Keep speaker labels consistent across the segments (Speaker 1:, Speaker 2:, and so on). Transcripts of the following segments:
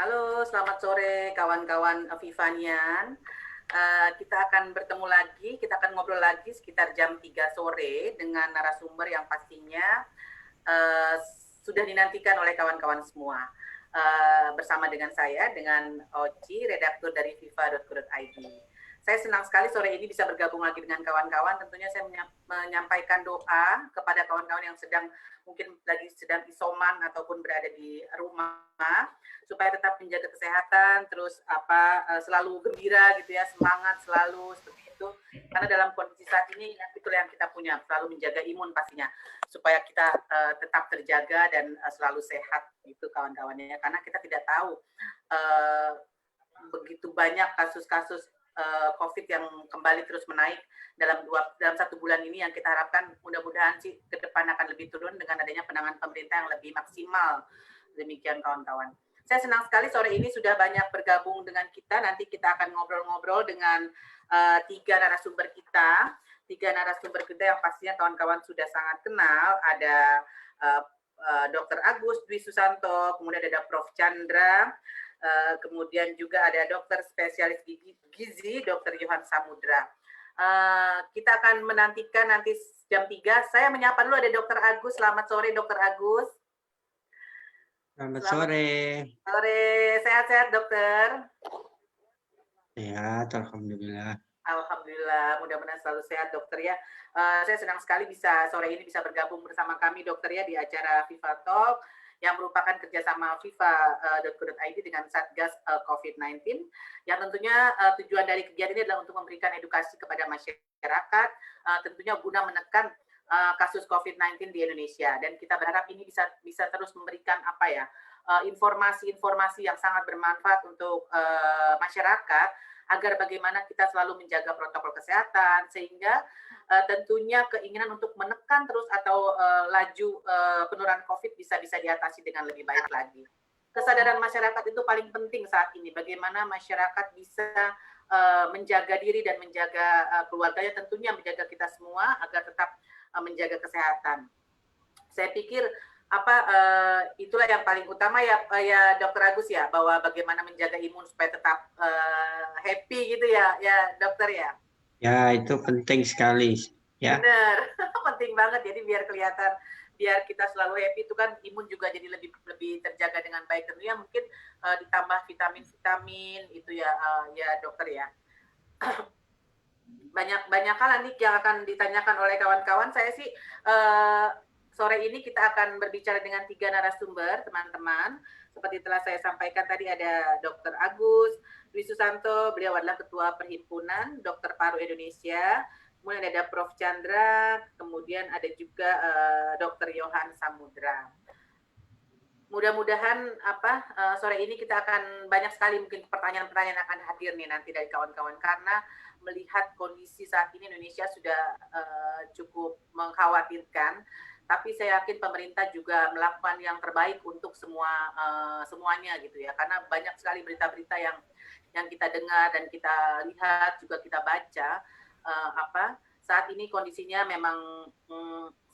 Speaker 1: Halo, selamat sore kawan-kawan Vivanian. Kita akan bertemu lagi, kita akan ngobrol lagi sekitar jam 3 sore dengan narasumber yang pastinya uh, sudah dinantikan oleh kawan-kawan semua. Bersama dengan saya, dengan Oci, redaktur dari viva.co.id. Saya senang sekali sore ini bisa bergabung lagi dengan kawan-kawan. Tentunya saya menyampaikan doa kepada kawan-kawan yang mungkin lagi sedang isoman ataupun berada di rumah, supaya tetap menjaga kesehatan, terus selalu gembira gitu ya, semangat selalu seperti itu. Karena dalam kondisi saat ini itulah yang kita punya, selalu menjaga imun pastinya, supaya kita tetap terjaga dan selalu sehat gitu kawan-kawannya. Karena kita tidak tahu begitu banyak kasus-kasus COVID yang kembali terus menaik dalam 1 bulan ini, yang kita harapkan mudah-mudahan sih ke depan akan lebih turun dengan adanya penanganan pemerintah yang lebih maksimal. Demikian kawan-kawan. Saya senang sekali sore ini sudah banyak bergabung dengan kita. Nanti kita akan ngobrol-ngobrol dengan tiga narasumber kita yang pastinya kawan-kawan sudah sangat kenal. Ada Dr. Agus Dwi Susanto, kemudian ada Prof. Chandra, kemudian juga ada dokter spesialis gizi, Dr. Yohan Samudra. Kita akan menantikan nanti jam 3. Saya menyapa dulu, ada Dr. Agus. Selamat sore, Dr. Agus.
Speaker 2: Selamat sore.
Speaker 1: Sore, sehat-sehat, dokter?
Speaker 2: Sehat, alhamdulillah.
Speaker 1: Alhamdulillah, mudah-mudahan selalu sehat, dokter ya. Saya senang sekali bisa sore ini bisa bergabung bersama kami, dokter ya, di acara Viva Talk yang merupakan kerjasama viva.co.id dengan Satgas COVID-19, yang tentunya tujuan dari kegiatan ini adalah untuk memberikan edukasi kepada masyarakat, tentunya guna menekan kasus COVID-19 di Indonesia. Dan kita berharap ini bisa terus memberikan informasi-informasi yang sangat bermanfaat untuk masyarakat, agar bagaimana kita selalu menjaga protokol kesehatan, sehingga tentunya keinginan untuk menekan terus atau laju penurunan COVID bisa diatasi dengan lebih baik lagi. Kesadaran masyarakat itu paling penting saat ini, bagaimana masyarakat bisa menjaga diri dan menjaga keluarganya, tentunya menjaga kita semua agar tetap menjaga kesehatan. Saya pikir itulah yang paling utama ya dokter Agus ya, bahwa bagaimana menjaga imun supaya tetap happy gitu ya dokter ya.
Speaker 2: Ya, itu penting sekali ya.
Speaker 1: Benar, penting banget, jadi biar kita selalu happy itu kan imun juga jadi lebih terjaga dengan baik. Tentunya mungkin ditambah vitamin itu ya dokter ya. banyak hal nih yang akan ditanyakan oleh kawan-kawan. Saya sih sore ini kita akan berbicara dengan 3 narasumber, teman-teman. Seperti telah saya sampaikan tadi, ada Dr. Agus Dwi Susanto, beliau adalah Ketua Perhimpunan Dokter Paru Indonesia. Kemudian ada Prof. Chandra, kemudian ada juga Dr. Yohan Samudra. Mudah-mudahan sore ini kita akan banyak sekali mungkin pertanyaan-pertanyaan akan hadir nih nanti dari kawan-kawan, karena melihat kondisi saat ini Indonesia sudah cukup mengkhawatirkan, tapi saya yakin pemerintah juga melakukan yang terbaik untuk semuanya gitu ya, karena banyak sekali berita-berita yang kita dengar dan kita lihat juga kita baca saat ini kondisinya memang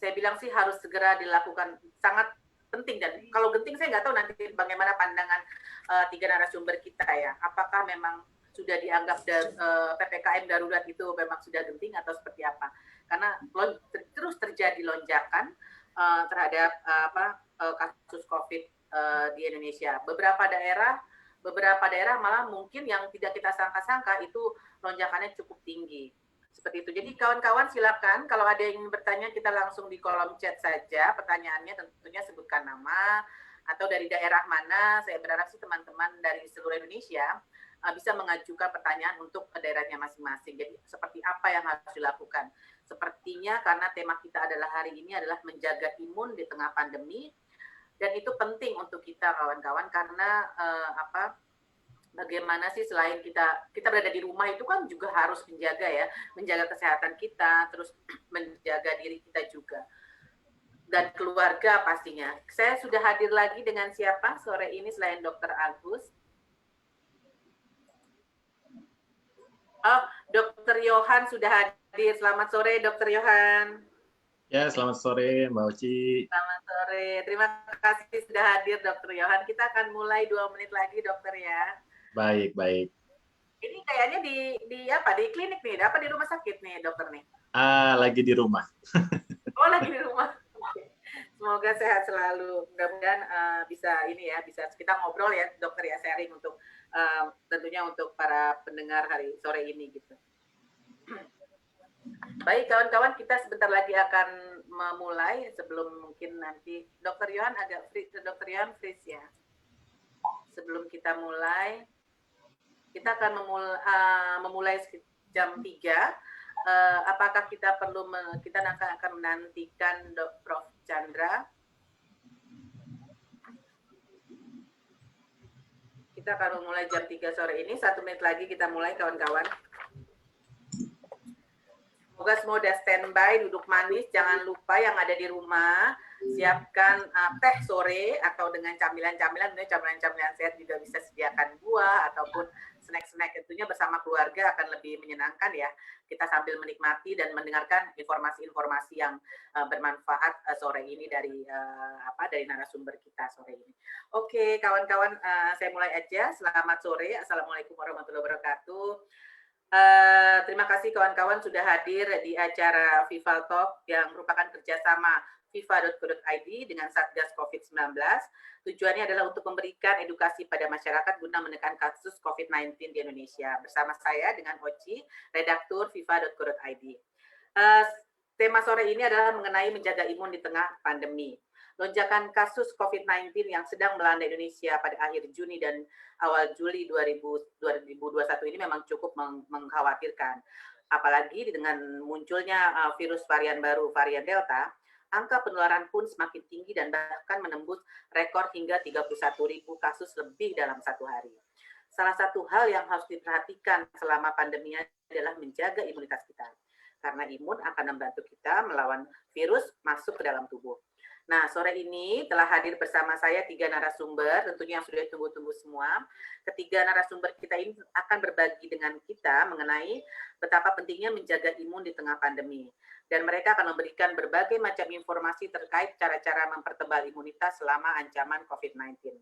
Speaker 1: saya bilang sih harus segera dilakukan, sangat penting. Dan kalau genting saya nggak tahu nanti bagaimana pandangan 3 narasumber kita ya, apakah memang sudah dianggap PPKM darurat itu memang sudah genting atau seperti apa, karena terus terjadi lonjakan terhadap kasus COVID di Indonesia. Beberapa daerah malah mungkin yang tidak kita sangka-sangka itu lonjakannya cukup tinggi. Seperti itu. Jadi kawan-kawan silakan kalau ada yang ingin bertanya, kita langsung di kolom chat saja pertanyaannya, tentunya sebutkan nama atau dari daerah mana. Saya berharap sih teman-teman dari seluruh Indonesia bisa mengajukan pertanyaan untuk daerahnya masing-masing. Jadi seperti apa yang harus dilakukan? Sepertinya karena tema kita adalah hari ini adalah menjaga imun di tengah pandemi, dan itu penting untuk kita kawan-kawan, karena bagaimana sih selain kita berada di rumah itu kan juga harus menjaga kesehatan kita, terus menjaga diri kita juga dan keluarga pastinya. Saya sudah hadir lagi dengan siapa sore ini selain Dr. Agus? Oh, Dr. Yohan sudah hadir. Selamat sore, Dr. Yohan.
Speaker 3: Ya, selamat sore Mbak Oci.
Speaker 1: Selamat sore. Terima kasih sudah hadir Dokter Yohan. Kita akan mulai 2 menit lagi Dokter ya.
Speaker 3: Baik, baik.
Speaker 1: Ini kayaknya di apa? Di klinik nih, apa di rumah sakit nih Dokter nih?
Speaker 3: Lagi di rumah.
Speaker 1: Oh lagi di rumah. Semoga sehat selalu. Mudah-mudahan bisa ini ya, bisa kita ngobrol ya Dokter ya, sharing untuk tentunya untuk para pendengar hari sore ini gitu. Baik kawan-kawan, kita sebentar lagi akan memulai sebelum mungkin nanti Dokter Yohan agak free, Dokter Yohan freeze ya. Sebelum kita mulai, kita akan memulai jam 3. Apakah kita perlu kita akan menantikan Prof Chandra? Kita akan memulai jam 3 sore ini. 1 menit lagi kita mulai kawan-kawan. Semoga semua udah standby, duduk manis. Jangan lupa yang ada di rumah, siapkan teh sore atau dengan camilan-camilan. Camilan-camilan sehat juga bisa sediakan buah ataupun snack-snack. Tentunya bersama keluarga akan lebih menyenangkan ya. Kita sambil menikmati dan mendengarkan informasi-informasi yang bermanfaat sore ini dari narasumber kita sore ini. Oke, kawan-kawan, saya mulai aja. Selamat sore. Assalamualaikum warahmatullahi wabarakatuh. Terima kasih kawan-kawan sudah hadir di acara Vival Talk yang merupakan kerjasama viva.co.id dengan Satgas COVID-19. Tujuannya adalah untuk memberikan edukasi pada masyarakat guna menekan kasus COVID-19 di Indonesia. Bersama saya dengan Oci, redaktur viva.co.id. Tema sore ini adalah mengenai menjaga imun di tengah pandemi. Lonjakan kasus COVID-19 yang sedang melanda Indonesia pada akhir Juni dan awal Juli 2021 ini memang cukup mengkhawatirkan. Apalagi dengan munculnya virus varian baru, varian Delta, angka penularan pun semakin tinggi dan bahkan menembus rekor hingga 31.000 kasus lebih dalam satu hari. Salah satu hal yang harus diperhatikan selama pandemi adalah menjaga imunitas kita. Karena imun akan membantu kita melawan virus masuk ke dalam tubuh. Nah, sore ini telah hadir bersama saya 3 narasumber, tentunya yang sudah tunggu-tunggu semua. Ketiga narasumber kita ini akan berbagi dengan kita mengenai betapa pentingnya menjaga imun di tengah pandemi. Dan mereka akan memberikan berbagai macam informasi terkait cara-cara mempertebal imunitas selama ancaman COVID-19.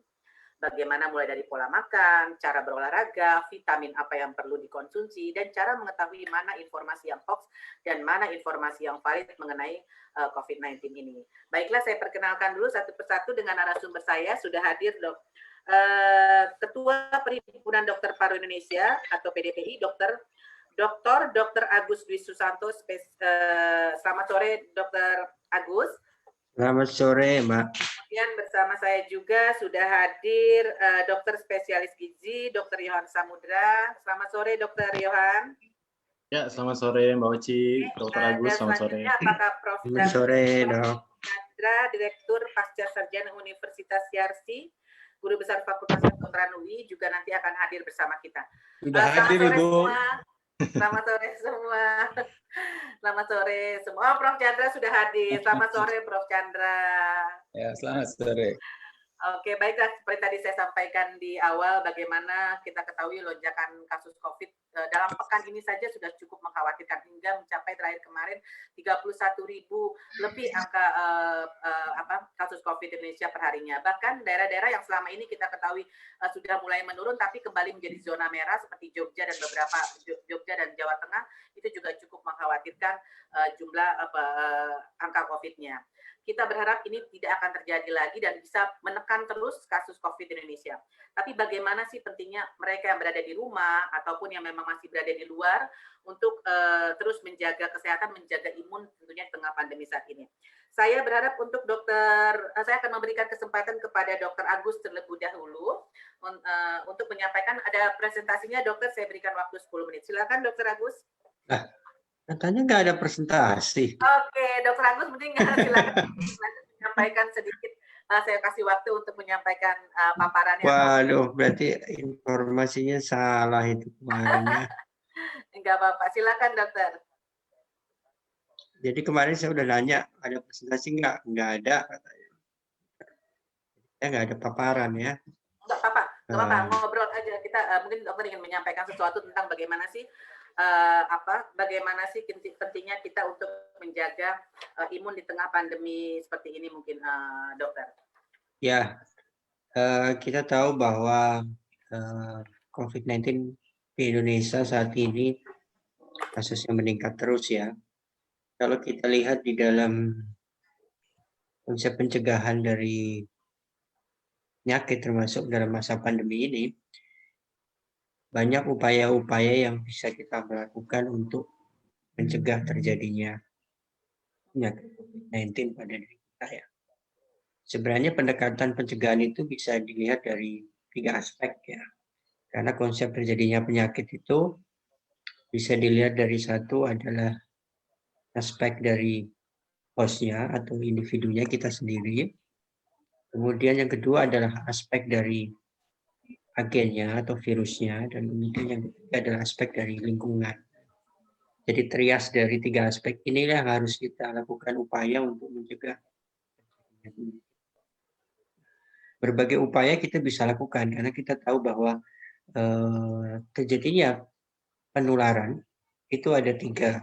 Speaker 1: Bagaimana mulai dari pola makan, cara berolahraga, vitamin apa yang perlu dikonsumsi, dan cara mengetahui mana informasi yang hoax dan mana informasi yang valid mengenai COVID-19 ini. Baiklah, saya perkenalkan dulu satu persatu dengan narasumber saya. Sudah hadir Ketua Perhimpunan Dokter Paru Indonesia atau PDPI, Dr. Agus Dwi Susanto. Selamat sore, Dr. Agus.
Speaker 2: Selamat sore, Mbak.
Speaker 1: Kemudian bersama saya juga sudah hadir dokter spesialis gizi, Dr. Yohan Samudra. Selamat sore, Dr. Yohan.
Speaker 3: Ya, selamat sore Mbak Oci, Dr. Agus, selamat sore.
Speaker 1: Apakah Prof.
Speaker 2: Selamat sore, Dok.
Speaker 1: Chandra, Direktur Pasca Sarjana Universitas Yarsi, Guru Besar Fakultas Kedokteran UI, juga nanti akan hadir bersama kita.
Speaker 4: Sudah hadir, Ibu.
Speaker 1: Selamat sore semua. Selamat sore semua. Oh, Prof. Chandra sudah hadir. Selamat sore, Prof. Chandra.
Speaker 4: Ya, selamat sore.
Speaker 1: Oke, baiklah. Seperti tadi saya sampaikan di awal, bagaimana kita ketahui lonjakan kasus COVID dalam pekan ini saja sudah cukup mengkhawatirkan hingga mencapai terakhir kemarin 31.000 lebih angka kasus COVID di Indonesia perharinya. Bahkan daerah-daerah yang selama ini kita ketahui sudah mulai menurun, tapi kembali menjadi zona merah seperti Jogja dan beberapa Jogja dan Jawa Tengah itu juga cukup mengkhawatirkan jumlah angka COVID-nya. Kita berharap ini tidak akan terjadi lagi dan bisa menekan terus kasus COVID di Indonesia. Tapi bagaimana sih pentingnya mereka yang berada di rumah ataupun yang memang masih berada di luar untuk terus menjaga kesehatan, menjaga imun tentunya di tengah pandemi saat ini. Saya berharap untuk saya akan memberikan kesempatan kepada Dr. Agus terlebih dahulu untuk menyampaikan, ada presentasinya dokter, saya berikan waktu 10 menit. Silakan Dr. Agus.
Speaker 2: Katanya nggak ada presentasi.
Speaker 1: Oke, Dr. Agus, mending silakan menyampaikan sedikit. Saya kasih waktu untuk menyampaikan paparannya.
Speaker 2: Waduh, berarti informasinya salah itu kemarinnya.
Speaker 1: Enggak apa-apa, silakan dokter.
Speaker 2: Jadi kemarin saya udah nanya, ada presentasi nggak? Nggak ada, katanya. Ya nggak ada paparan ya.
Speaker 1: Enggak apa-apa, ngobrol aja. Kita mungkin dokter ingin menyampaikan sesuatu tentang bagaimana sih bagaimana sih pentingnya kita untuk menjaga imun di tengah pandemi seperti ini mungkin dokter?
Speaker 2: Ya, kita tahu bahwa COVID-19 di Indonesia saat ini kasusnya meningkat terus ya. Kalau kita lihat di dalam konsep pencegahan dari penyakit termasuk dalam masa pandemi ini, banyak upaya-upaya yang bisa kita lakukan untuk mencegah terjadinya penyakit COVID-19 pada diri kita ya. Sebenarnya pendekatan pencegahan itu bisa dilihat dari 3 aspek ya. Karena konsep terjadinya penyakit itu bisa dilihat dari satu adalah aspek dari hostnya atau individunya kita sendiri. Kemudian yang kedua adalah aspek dari agennya atau virusnya. Dan kemudian yang ketiga adalah aspek dari lingkungan. Jadi trias dari 3 aspek inilah yang harus kita lakukan upaya untuk mencegah. Berbagai upaya kita bisa lakukan karena kita tahu bahwa terjadinya penularan itu ada 3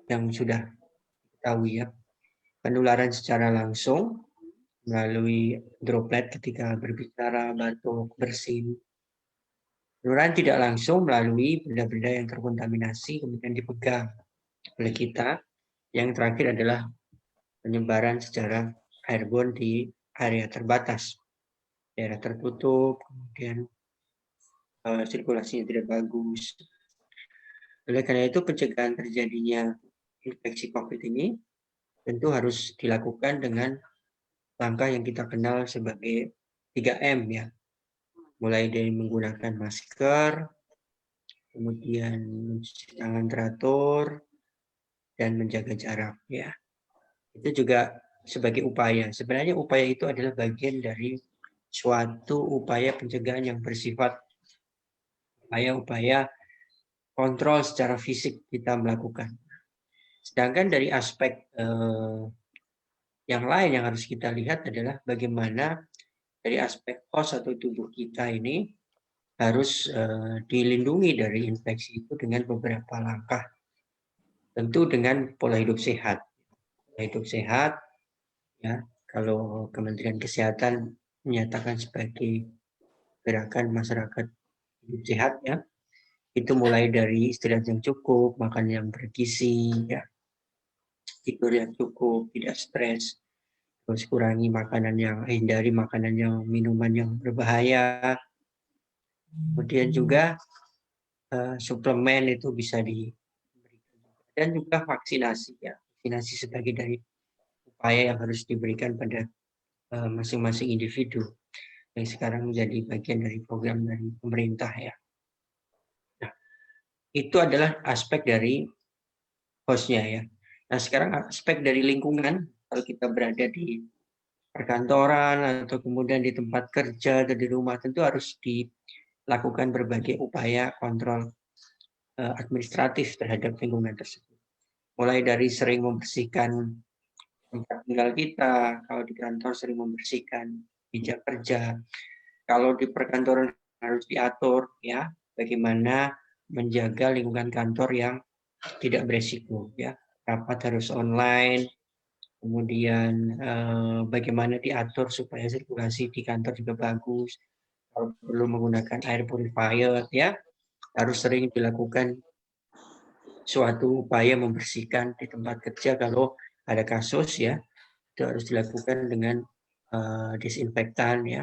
Speaker 2: yang sudah diketahui ya. Penularan secara langsung melalui droplet ketika berbicara, batuk, bersin. Penularan tidak langsung melalui benda-benda yang terkontaminasi kemudian dipegang oleh kita. Yang terakhir adalah penyebaran secara airborne di area terbatas, daerah tertutup, kemudian sirkulasinya tidak bagus. Oleh karena itu pencegahan terjadinya infeksi COVID ini tentu harus dilakukan dengan langkah yang kita kenal sebagai 3M ya. Mulai dari menggunakan masker, kemudian mencuci tangan teratur, dan menjaga jarak ya. Itu juga sebagai upaya. Sebenarnya upaya itu adalah bagian dari suatu upaya pencegahan yang bersifat upaya kontrol secara fisik kita melakukan. Sedangkan dari aspek yang lain yang harus kita lihat adalah bagaimana dari aspek host atau tubuh kita ini harus dilindungi dari infeksi itu dengan beberapa langkah. Tentu dengan pola hidup sehat. Pola hidup sehat, ya, kalau Kementerian Kesehatan menyatakan sebagai gerakan masyarakat hidup sehat, ya, itu mulai dari istirahat yang cukup, makan yang bergizi, ya, tidur yang cukup, tidak stres, terus hindari makanan yang minuman yang berbahaya. Kemudian juga suplemen itu bisa diberikan dan juga vaksinasi ya, vaksinasi sebagai dari upaya yang harus diberikan pada masing-masing individu yang sekarang menjadi bagian dari program dari pemerintah ya. Nah, itu adalah aspek dari hostnya ya. Nah sekarang aspek dari lingkungan, kalau kita berada di perkantoran atau kemudian di tempat kerja atau di rumah, tentu harus dilakukan berbagai upaya kontrol administratif terhadap lingkungan tersebut. Mulai dari sering membersihkan tempat tinggal kita, kalau di kantor sering membersihkan meja kerja, kalau di perkantoran harus diatur ya bagaimana menjaga lingkungan kantor yang tidak beresiko ya, rapat harus online, kemudian bagaimana diatur supaya sirkulasi di kantor juga bagus, kalau perlu menggunakan air purifier ya, harus sering dilakukan suatu upaya membersihkan di tempat kerja. Kalau ada kasus ya itu harus dilakukan dengan disinfektan ya.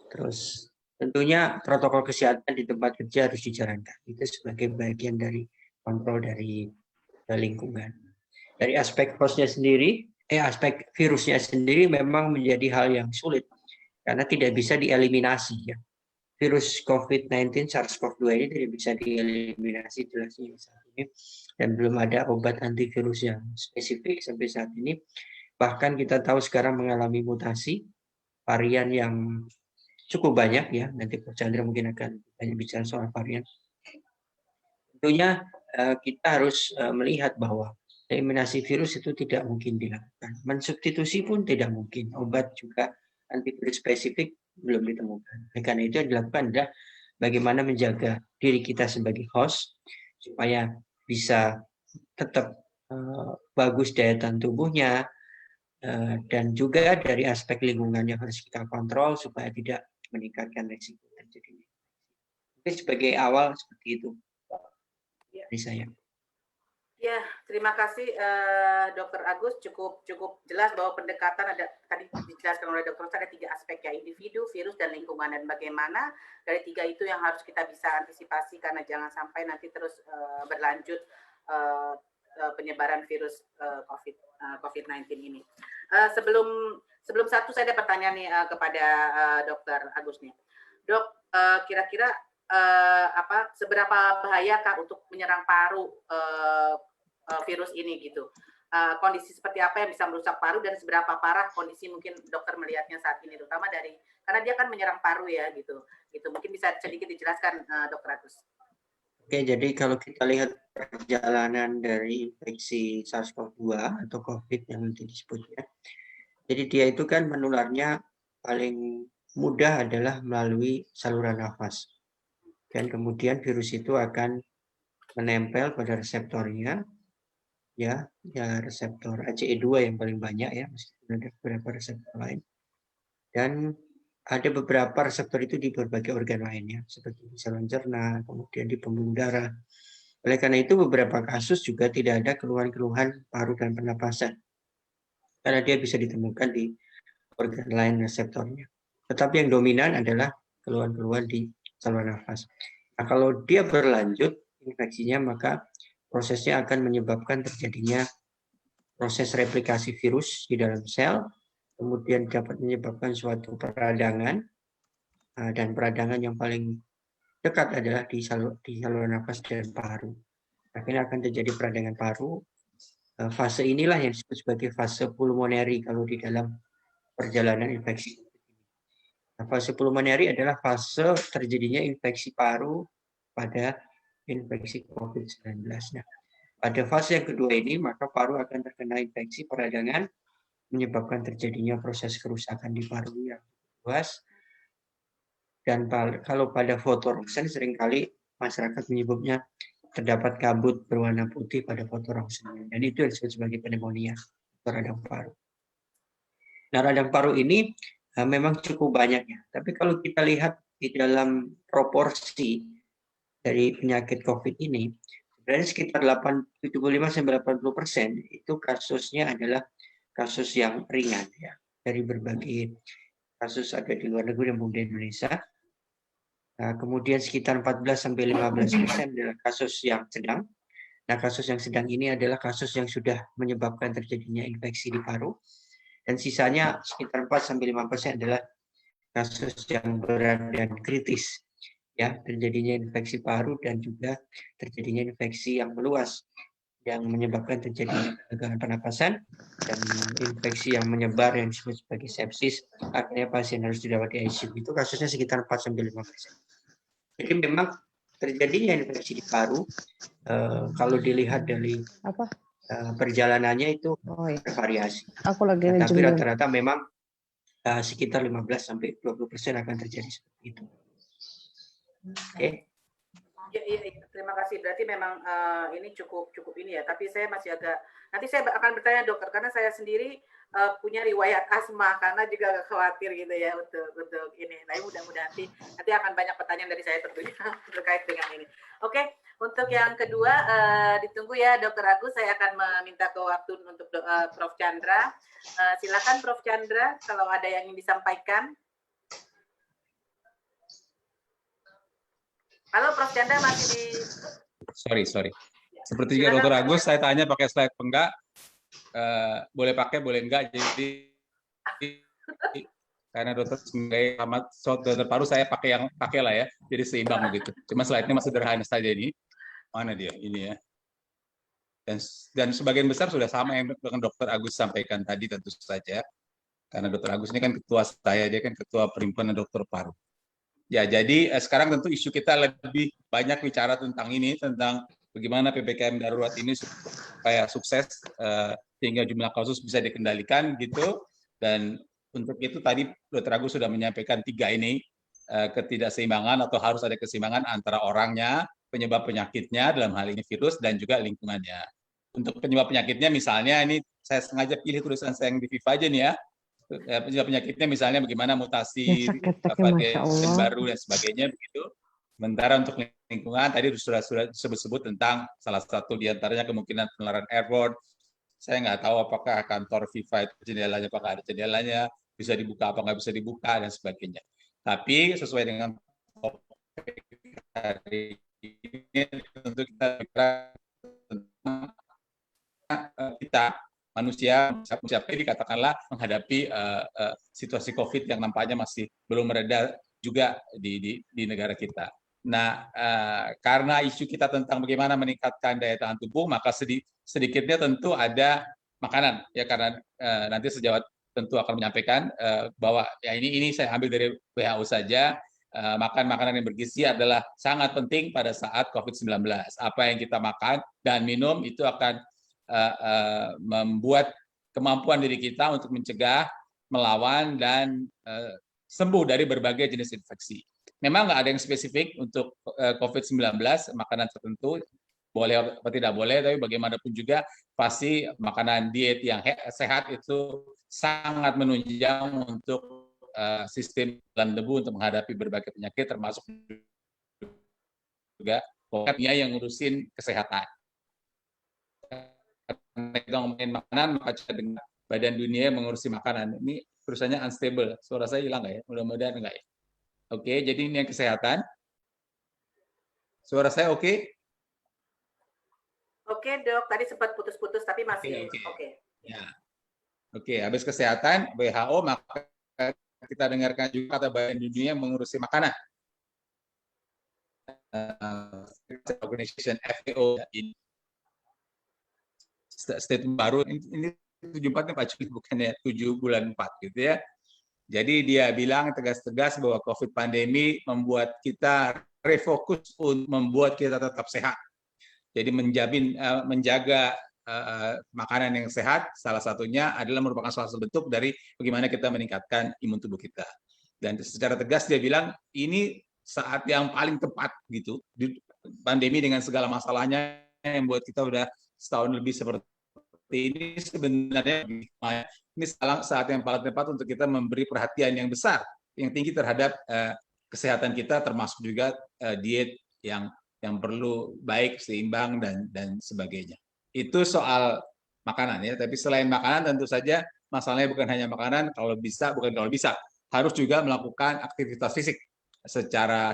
Speaker 2: Terus tentunya protokol kesehatan di tempat kerja harus dijalankan. Itu sebagai bagian dari kontrol dari lingkungan. Dari aspek hostnya sendiri, aspek virusnya sendiri memang menjadi hal yang sulit karena tidak bisa dieliminasi ya. Virus COVID-19 SARS-CoV-2 ini tidak bisa dieliminasi jelasnya saat ini dan belum ada obat antivirus yang spesifik sampai saat ini. Bahkan kita tahu sekarang mengalami mutasi varian yang cukup banyak ya. Nanti Pak Chandra mungkin akan banyak bicara soal varian. Tentunya kita harus melihat bahwa eliminasi virus itu tidak mungkin dilakukan. Mensubstitusi pun tidak mungkin. Obat juga antivirus spesifik belum ditemukan. Karena itu yang dilakukan adalah bagaimana menjaga diri kita sebagai host supaya bisa tetap bagus daya tahan tubuhnya, dan juga dari aspek lingkungan yang harus kita kontrol supaya tidak meningkatkan risiko terjadinya. Mungkin sebagai awal seperti itu dari saya.
Speaker 1: Ya, terima kasih Dr. Agus, cukup jelas bahwa pendekatan ada tadi dijelaskan oleh Dr. ada 3 aspek ya, individu, virus, dan lingkungan, dan bagaimana dari 3 itu yang harus kita bisa antisipasi karena jangan sampai nanti terus berlanjut penyebaran virus COVID-19 ini. Sebelum satu saya ada pertanyaan nih kepada Dr. Agus nih. Dok, kira-kira seberapa bahayakah untuk menyerang paru virus ini gitu? Kondisi seperti apa yang bisa merusak paru dan seberapa parah kondisi mungkin dokter melihatnya saat ini, terutama karena dia kan menyerang paru ya gitu. Mungkin bisa sedikit dijelaskan Dr. Agus.
Speaker 2: Oke, jadi kalau kita lihat perjalanan dari infeksi SARS-CoV-2 atau COVID yang nanti disebutnya, jadi dia itu kan menularnya paling mudah adalah melalui saluran nafas. Dan kemudian virus itu akan menempel pada reseptornya, ya reseptor ACE2 yang paling banyak ya, meskipun ada beberapa reseptor lain. Dan ada beberapa reseptor itu di berbagai organ lainnya, seperti di saluran cerna, kemudian di pembuluh darah. Oleh karena itu beberapa kasus juga tidak ada keluhan-keluhan paru dan pernapasan, karena dia bisa ditemukan di organ lain reseptornya. Tetapi yang dominan adalah keluhan-keluhan di saluran nafas. Nah, kalau dia berlanjut infeksinya, maka prosesnya akan menyebabkan terjadinya proses replikasi virus di dalam sel, kemudian dapat menyebabkan suatu peradangan, dan peradangan yang paling dekat adalah di saluran nafas dan paru. Akhirnya akan terjadi peradangan paru. Fase inilah yang disebut sebagai fase pulmoneri kalau di dalam perjalanan infeksi. Nah, fase pulmoneri adalah fase terjadinya infeksi paru pada infeksi COVID-19. Nah, pada fase yang kedua ini, maka paru akan terkena infeksi peradangan, menyebabkan terjadinya proses kerusakan di paru yang luas. Dan kalau pada foto ronsen, seringkali masyarakat menyebutnya terdapat kabut berwarna putih pada foto ronsen. Dan itu yang disebut sebagai pneumonia radang paru. Nah, radang paru ini memang cukup banyak ya. Tapi kalau kita lihat di dalam proporsi dari penyakit COVID ini, sebenarnya sekitar 75-80% itu kasusnya adalah kasus yang ringan ya. Dari berbagai kasus ada di luar negeri maupun di Indonesia. Nah, kemudian sekitar 14-15% adalah kasus yang sedang. Nah, kasus yang sedang ini adalah kasus yang sudah menyebabkan terjadinya infeksi di paru. Dan sisanya sekitar 4-5% adalah kasus yang berat dan kritis, ya, terjadinya infeksi paru dan juga terjadinya infeksi yang meluas yang menyebabkan terjadinya gangguan pernapasan dan infeksi yang menyebar yang disebut sebagai sepsis, akhirnya pasien harus dirawat di ICU. Itu kasusnya sekitar 4-5%. Jadi memang terjadinya infeksi di paru kalau dilihat dari perjalanannya itu bervariasi. Tapi rata-rata memang sekitar 15-20% akan terjadi seperti itu. Oke.
Speaker 1: Iya, terima kasih. Berarti memang ini cukup ini ya. Tapi saya masih agak, nanti saya akan bertanya dokter karena saya sendiri punya riwayat asma karena juga agak khawatir gitu ya untuk ini. Nah, mudah-mudahan nanti akan banyak pertanyaan dari saya tentunya terkait dengan ini. Oke, untuk yang kedua ditunggu ya Dokter Agus. Saya akan meminta ke waktu untuk Prof. Chandra. Silakan Prof. Chandra kalau ada yang ingin disampaikan. Halo Prof. Chandra masih di...
Speaker 4: Sorry. Seperti juga Dokter Agus, saya tanya pakai slide enggak, boleh pakai, boleh enggak. Jadi karena dokter sebagai dokter paru saya pakai lah ya, jadi seimbang begitu. Cuma slide-nya masih sederhana saja ini. Mana dia? Ini ya. Dan sebagian besar sudah sama yang dengan Dokter Agus sampaikan tadi tentu saja. Karena Dokter Agus ini kan ketua saya, dia kan ketua perhimpunan dokter paru. Ya, jadi sekarang tentu isu kita lebih banyak bicara tentang ini, tentang bagaimana PPKM darurat ini supaya sukses sehingga jumlah kasus bisa dikendalikan gitu. Dan untuk itu tadi Dr. Agus sudah menyampaikan 3 ini, ketidakseimbangan atau harus ada keseimbangan antara orangnya, penyebab penyakitnya dalam hal ini virus dan juga lingkungannya. Untuk penyebab penyakitnya misalnya ini saya sengaja pilih tulisan saya yang di Viva aja nih ya. Penyebab penyakitnya misalnya bagaimana mutasi varian baru dan sebagainya begitu. Sementara untuk lingkungan tadi sudah disebut tentang salah satu diantaranya kemungkinan penularan airborne. Saya nggak tahu apakah kantor Viva itu jendelanya apakah ada jendelanya, bisa dibuka apa nggak bisa dibuka dan sebagainya. Tapi sesuai dengan hari ini tentu kita bicara tentang kita manusia ini katakanlah menghadapi situasi COVID yang nampaknya masih belum mereda juga di negara kita. Nah, karena isu kita tentang bagaimana meningkatkan daya tahan tubuh, maka sedikitnya tentu ada makanan ya, karena nanti sejawat tentu akan menyampaikan bahwa ya ini saya ambil dari WHO saja. Makan makanan yang bergizi adalah sangat penting pada saat COVID-19. Apa yang kita makan dan minum itu akan membuat kemampuan diri kita untuk mencegah, melawan, dan sembuh dari berbagai jenis infeksi. Memang nggak ada yang spesifik untuk COVID-19, makanan tertentu, boleh atau tidak boleh, tapi bagaimanapun juga pasti makanan diet yang sehat itu sangat menunjang untuk sistem dalam debu untuk menghadapi berbagai penyakit, termasuk juga pokoknya yang ngurusin kesehatan. Kita ngomongin makanan, maka dengan Badan Dunia mengurusi makanan. Ini perusahaannya unstable. Suara saya hilang nggak ya? Mudah-mudahan enggak ya. Oke, jadi ini yang kesehatan. Suara saya oke?
Speaker 1: Oke, Dok. Tadi sempat putus-putus, tapi masih oke.
Speaker 4: Ya. Oke, habis kesehatan, WHO, maka kita dengarkan juga kata Badan Dunia mengurusi makanan. Organization FAO ini statement baru ini 74-nya Pak Juli, bukannya 7 bulan 4 gitu ya. Jadi dia bilang tegas-tegas bahwa COVID pandemi membuat kita refokus untuk membuat kita tetap sehat. Jadi menjaga makanan yang sehat, salah satunya adalah merupakan salah satu bentuk dari bagaimana kita meningkatkan imun tubuh kita. Dan secara tegas dia bilang ini saat yang paling tepat gitu. Di pandemi dengan segala masalahnya yang buat kita udah setahun lebih seperti ini, sebenarnya ini saat yang paling tepat untuk kita memberi perhatian yang besar, yang tinggi terhadap kesehatan kita, termasuk juga diet yang perlu baik, seimbang dan sebagainya. Itu soal makanan ya. Tapi selain makanan tentu saja masalahnya bukan hanya makanan. Kalau bisa harus juga melakukan aktivitas fisik secara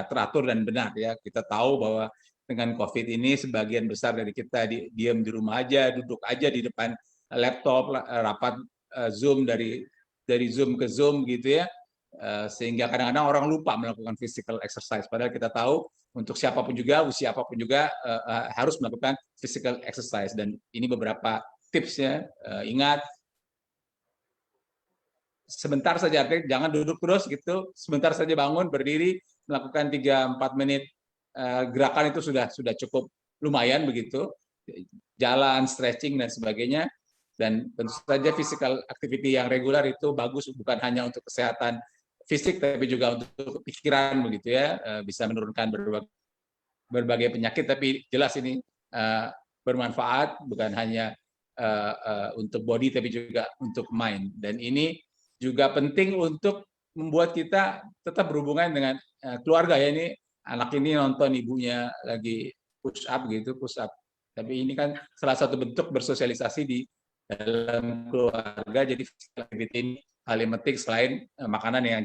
Speaker 4: teratur dan benar ya. Kita tahu bahwa dengan COVID ini sebagian besar dari kita diam di rumah aja, duduk aja di depan laptop, rapat Zoom dari Zoom ke Zoom gitu ya. Sehingga kadang-kadang orang lupa melakukan physical exercise. Padahal kita tahu untuk siapapun juga, usia apapun juga harus melakukan physical exercise. Dan ini beberapa tipsnya. Ingat, sebentar saja, jangan duduk terus gitu. Sebentar saja bangun, berdiri, melakukan 3-4 menit gerakan itu sudah cukup lumayan begitu. Jalan, stretching dan sebagainya. Dan tentu saja physical activity yang regular itu bagus bukan hanya untuk kesehatan fisik tapi juga untuk pikiran begitu ya, bisa menurunkan berbagai penyakit, tapi jelas ini bermanfaat bukan hanya untuk body tapi juga untuk mind. Dan ini juga penting untuk membuat kita tetap berhubungan dengan keluarga ya. Ini anak ini nonton ibunya lagi push up gitu, push up. Tapi ini kan salah satu bentuk bersosialisasi di dalam keluarga. Jadi ini hal yang penting selain makanan yang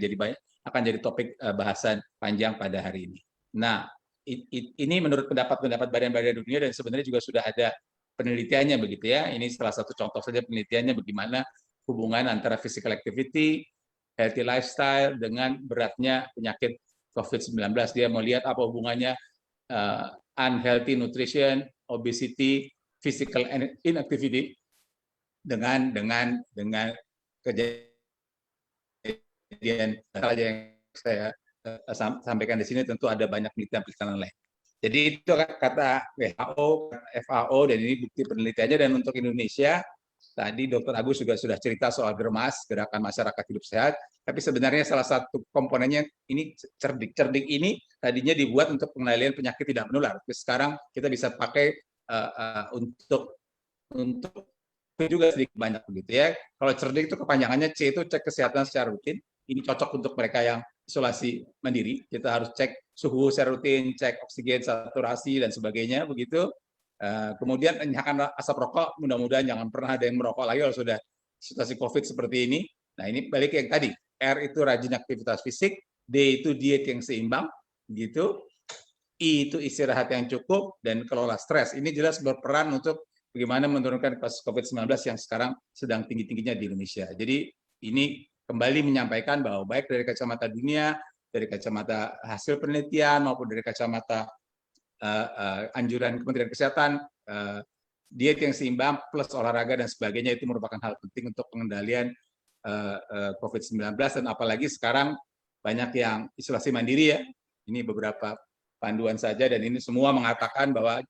Speaker 4: akan jadi topik bahasan panjang pada hari ini. Nah, ini menurut pendapat badan-badan dunia dan sebenarnya juga sudah ada penelitiannya begitu ya. Ini salah satu contoh saja penelitiannya bagaimana hubungan antara physical activity, healthy lifestyle dengan beratnya penyakit COVID-19. Dia mau lihat apa hubungannya unhealthy nutrition, obesity, physical inactivity dengan kejadian yang saya sampaikan di sini. Tentu ada banyak penelitian lain. Jadi itu kata WHO, FAO, dan ini bukti penelitiannya. Dan untuk Indonesia, tadi Dr. Agus juga sudah cerita soal GERMAS, Gerakan Masyarakat Hidup Sehat. Tapi sebenarnya salah satu komponennya ini cerdik. Cerdik ini tadinya dibuat untuk pengendalian penyakit tidak menular. Tapi sekarang kita bisa pakai untuk juga sedikit banyak begitu ya. Kalau cerdik itu kepanjangannya C itu cek kesehatan secara rutin. Ini cocok untuk mereka yang isolasi mandiri. Kita harus cek suhu secara rutin, cek oksigen, saturasi dan sebagainya begitu. Kemudian nyalakan asap rokok. Mudah-mudahan jangan pernah ada yang merokok lagi kalau sudah situasi COVID seperti ini. Nah ini balik yang tadi. R itu rajin aktivitas fisik, D itu diet yang seimbang, gitu. I itu istirahat yang cukup dan kelola stres. Ini jelas berperan untuk bagaimana menurunkan kasus COVID-19 yang sekarang sedang tinggi-tingginya di Indonesia. Jadi ini kembali menyampaikan bahwa baik dari kacamata dunia, dari kacamata hasil penelitian maupun dari kacamata anjuran Kementerian Kesehatan, diet yang seimbang plus olahraga dan sebagainya itu merupakan hal penting untuk pengendalian COVID-19 dan apalagi sekarang banyak yang isolasi mandiri ya. Ini beberapa panduan saja dan ini semua mengatakan bahwa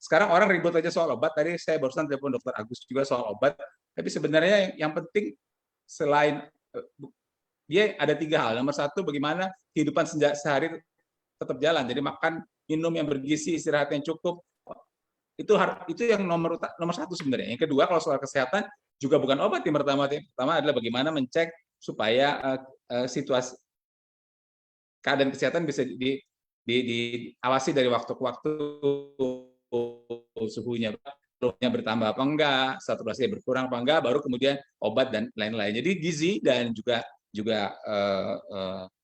Speaker 4: sekarang orang ribut aja soal obat. Tadi saya barusan telepon Dr. Agus juga soal obat. Tapi sebenarnya yang penting selain dia ada 3 hal. Nomor 1, bagaimana kehidupan sehari tetap jalan. Jadi makan, minum yang bergizi, istirahat yang cukup. Itu yang nomor 1 sebenarnya. Yang kedua kalau soal kesehatan juga bukan obat yang pertama adalah bagaimana mencek supaya situasi keadaan kesehatan bisa diawasi dari waktu ke waktu, suhunya bertambah apa enggak, saturasinya berkurang apa enggak, baru kemudian obat dan lain-lain. Jadi gizi dan juga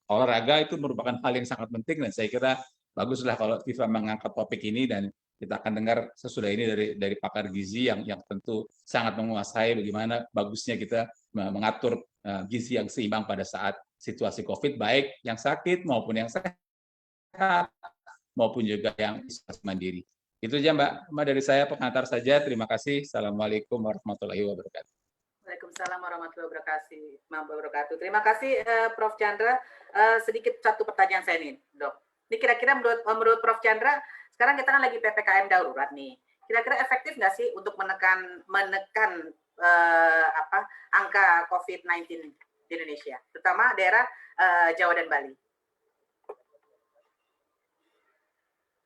Speaker 4: olahraga itu merupakan hal yang sangat penting dan saya kira baguslah kalau FIFA mengangkat topik ini dan kita akan dengar sesudah ini dari pakar gizi yang tentu sangat menguasai bagaimana bagusnya kita mengatur gizi yang seimbang pada saat situasi COVID, baik yang sakit maupun yang sehat maupun juga yang isolasi mandiri. Itu aja Mbak dari saya pengantar saja. Terima kasih. Assalamualaikum warahmatullahi wabarakatuh.
Speaker 1: Waalaikumsalam warahmatullahi wabarakatuh. Terima kasih Prof. Chandra. Sedikit satu pertanyaan saya nih, Dok. Ini kira-kira menurut Prof. Chandra, sekarang kita kan lagi PPKM darurat nih. Kira-kira efektif nggak sih untuk menekan angka COVID-19 di Indonesia, terutama daerah Jawa dan Bali?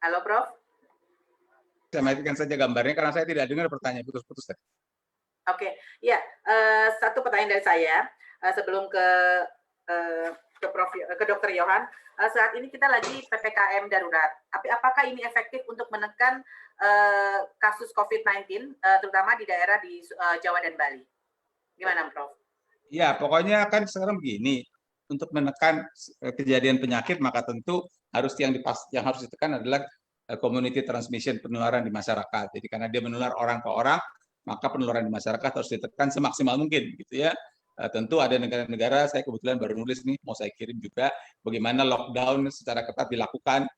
Speaker 1: Halo, Prof.
Speaker 4: Saya matikan saja gambarnya karena saya tidak dengar pertanyaan putus-putus.
Speaker 1: Oke, ya satu pertanyaan dari saya sebelum ke Dr. Yohan. Saat ini kita lagi PPKM darurat. Apakah ini efektif untuk menekan kasus COVID-19, terutama di daerah di Jawa dan Bali? Gimana, Prof?
Speaker 4: Ya, pokoknya kan sekarang begini. Untuk menekan kejadian penyakit, maka tentu yang harus ditekan adalah community transmission, penularan di masyarakat. Jadi karena dia menular orang ke orang, maka penularan di masyarakat harus ditekan semaksimal mungkin, gitu ya. Tentu ada negara-negara, saya kebetulan baru nulis nih, mau saya kirim juga, bagaimana lockdown secara ketat dilakukan,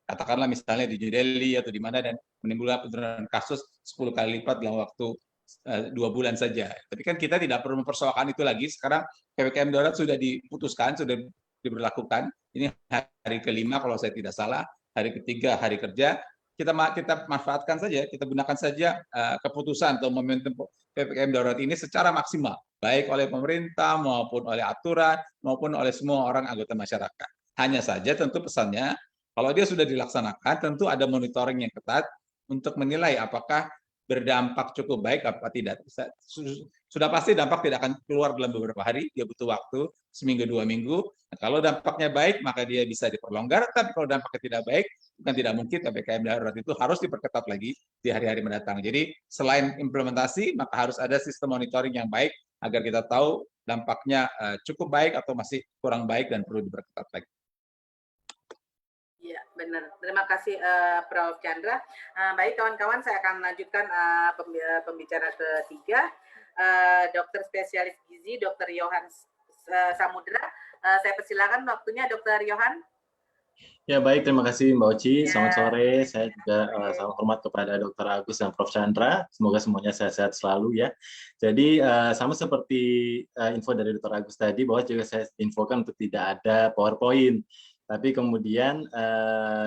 Speaker 4: katakanlah misalnya di New Delhi atau di mana, dan menimbulkan penurunan kasus 10 kali lipat dalam waktu 2 bulan saja. Tapi kan kita tidak perlu mempersoalkan itu lagi. Sekarang PPKM darurat sudah diputuskan, sudah diberlakukan. Ini hari ke-5 kalau saya tidak salah, hari ke-3 hari kerja. Kita manfaatkan saja, kita gunakan saja keputusan atau momentum PPKM darurat ini secara maksimal, baik oleh pemerintah maupun oleh aturan maupun oleh semua orang anggota masyarakat. Hanya saja tentu pesannya, kalau dia sudah dilaksanakan, tentu ada monitoring yang ketat untuk menilai apakah berdampak cukup baik apa tidak. Sudah pasti dampak tidak akan keluar dalam beberapa hari, dia butuh waktu seminggu 2 minggu. Nah, kalau dampaknya baik maka dia bisa diperlonggar, tapi kalau dampaknya tidak baik bukan tidak mungkin PPKM darurat itu harus diperketat lagi di hari-hari mendatang. Jadi selain implementasi maka harus ada sistem monitoring yang baik agar kita tahu dampaknya cukup baik atau masih kurang baik dan perlu diperketat lagi.
Speaker 1: Ya, benar. Terima kasih Prof. Chandra. Baik kawan-kawan, saya akan lanjutkan pembicara ketiga, dokter spesialis gizi, Dr. Yohan Samudra. Saya persilakan waktunya, Dr. Yohan.
Speaker 3: Ya baik, terima kasih Mbak Oci. Selamat sore. Saya juga sangat hormat kepada Dr. Agus dan Prof. Chandra. Semoga semuanya sehat-sehat selalu ya. Jadi sama seperti info dari Dr. Agus tadi, bahwa juga saya infokan untuk tidak ada PowerPoint. Tapi kemudian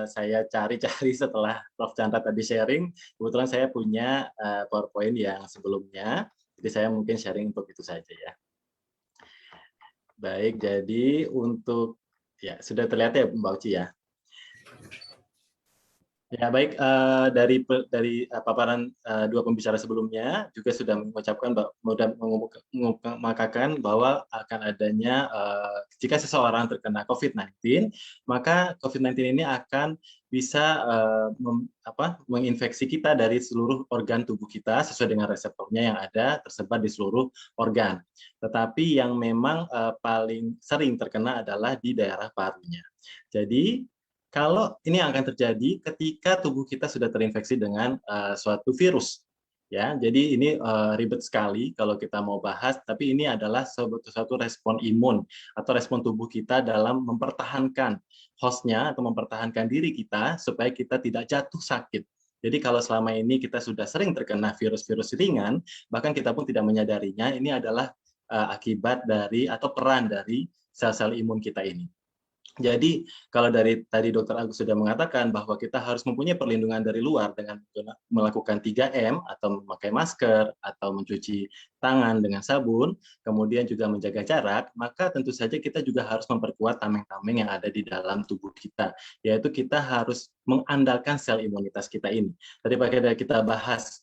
Speaker 3: saya cari-cari setelah Prof. Chandra tadi sharing, kebetulan saya punya PowerPoint yang sebelumnya, jadi saya mungkin sharing untuk itu saja ya. Baik, jadi untuk, ya sudah terlihat ya Mbak Uci ya? Ya baik, dari paparan dua pembicara sebelumnya juga sudah mengucapkan mengungkapkan bahwa akan adanya jika seseorang terkena COVID-19, maka COVID-19 ini akan bisa menginfeksi kita dari seluruh organ tubuh kita sesuai dengan reseptornya yang ada tersebar di seluruh organ. Tetapi yang memang paling sering terkena adalah di daerah parunya. Jadi kalau ini akan terjadi ketika tubuh kita sudah terinfeksi dengan suatu virus, ya. Jadi ini ribet sekali kalau kita mau bahas, tapi ini adalah suatu respon imun atau respon tubuh kita dalam mempertahankan hostnya atau mempertahankan diri kita supaya kita tidak jatuh sakit. Jadi kalau selama ini kita sudah sering terkena virus-virus ringan, bahkan kita pun tidak menyadarinya, ini adalah akibat dari atau peran dari sel-sel imun kita ini. Jadi kalau dari tadi Dr. Agus sudah mengatakan bahwa kita harus mempunyai perlindungan dari luar dengan melakukan 3M atau memakai masker atau mencuci tangan dengan sabun, kemudian juga menjaga jarak, maka tentu saja kita juga harus memperkuat tameng-tameng yang ada di dalam tubuh kita, yaitu kita harus mengandalkan sel imunitas kita ini. Tadi pada kita bahas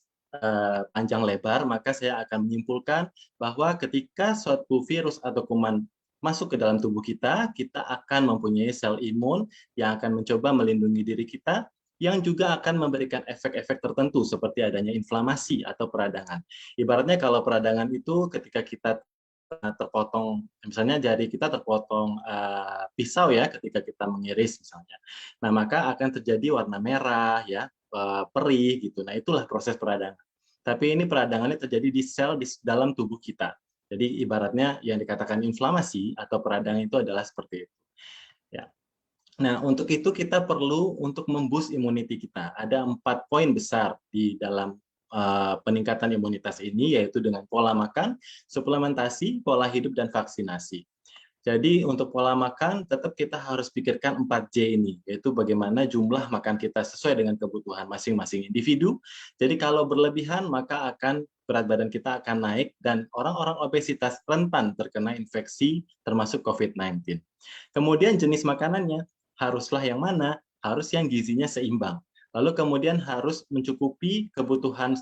Speaker 3: panjang lebar, maka saya akan menyimpulkan bahwa ketika suatu virus atau kuman masuk ke dalam tubuh kita, kita akan mempunyai sel imun yang akan mencoba melindungi diri kita, yang juga akan memberikan efek-efek tertentu seperti adanya inflamasi atau peradangan. Ibaratnya kalau peradangan itu ketika kita terpotong, misalnya jari kita terpotong pisau ya, ketika kita mengiris misalnya. Nah, maka akan terjadi warna merah ya, perih gitu. Nah, itulah proses peradangan. Tapi ini peradangannya terjadi di sel di dalam tubuh kita. Jadi ibaratnya yang dikatakan inflamasi atau peradangan itu adalah seperti itu. Ya. Nah, untuk itu kita perlu untuk memboost immunity kita. Ada 4 poin besar di dalam peningkatan imunitas ini, yaitu dengan pola makan, suplementasi, pola hidup, dan vaksinasi. Jadi untuk pola makan tetap kita harus pikirkan 4J ini, yaitu bagaimana jumlah makan kita sesuai dengan kebutuhan masing-masing individu. Jadi kalau berlebihan maka akan berat badan kita akan naik dan orang-orang obesitas rentan terkena infeksi termasuk COVID-19. Kemudian jenis makanannya haruslah yang mana? Harus yang gizinya seimbang. Lalu kemudian harus mencukupi kebutuhan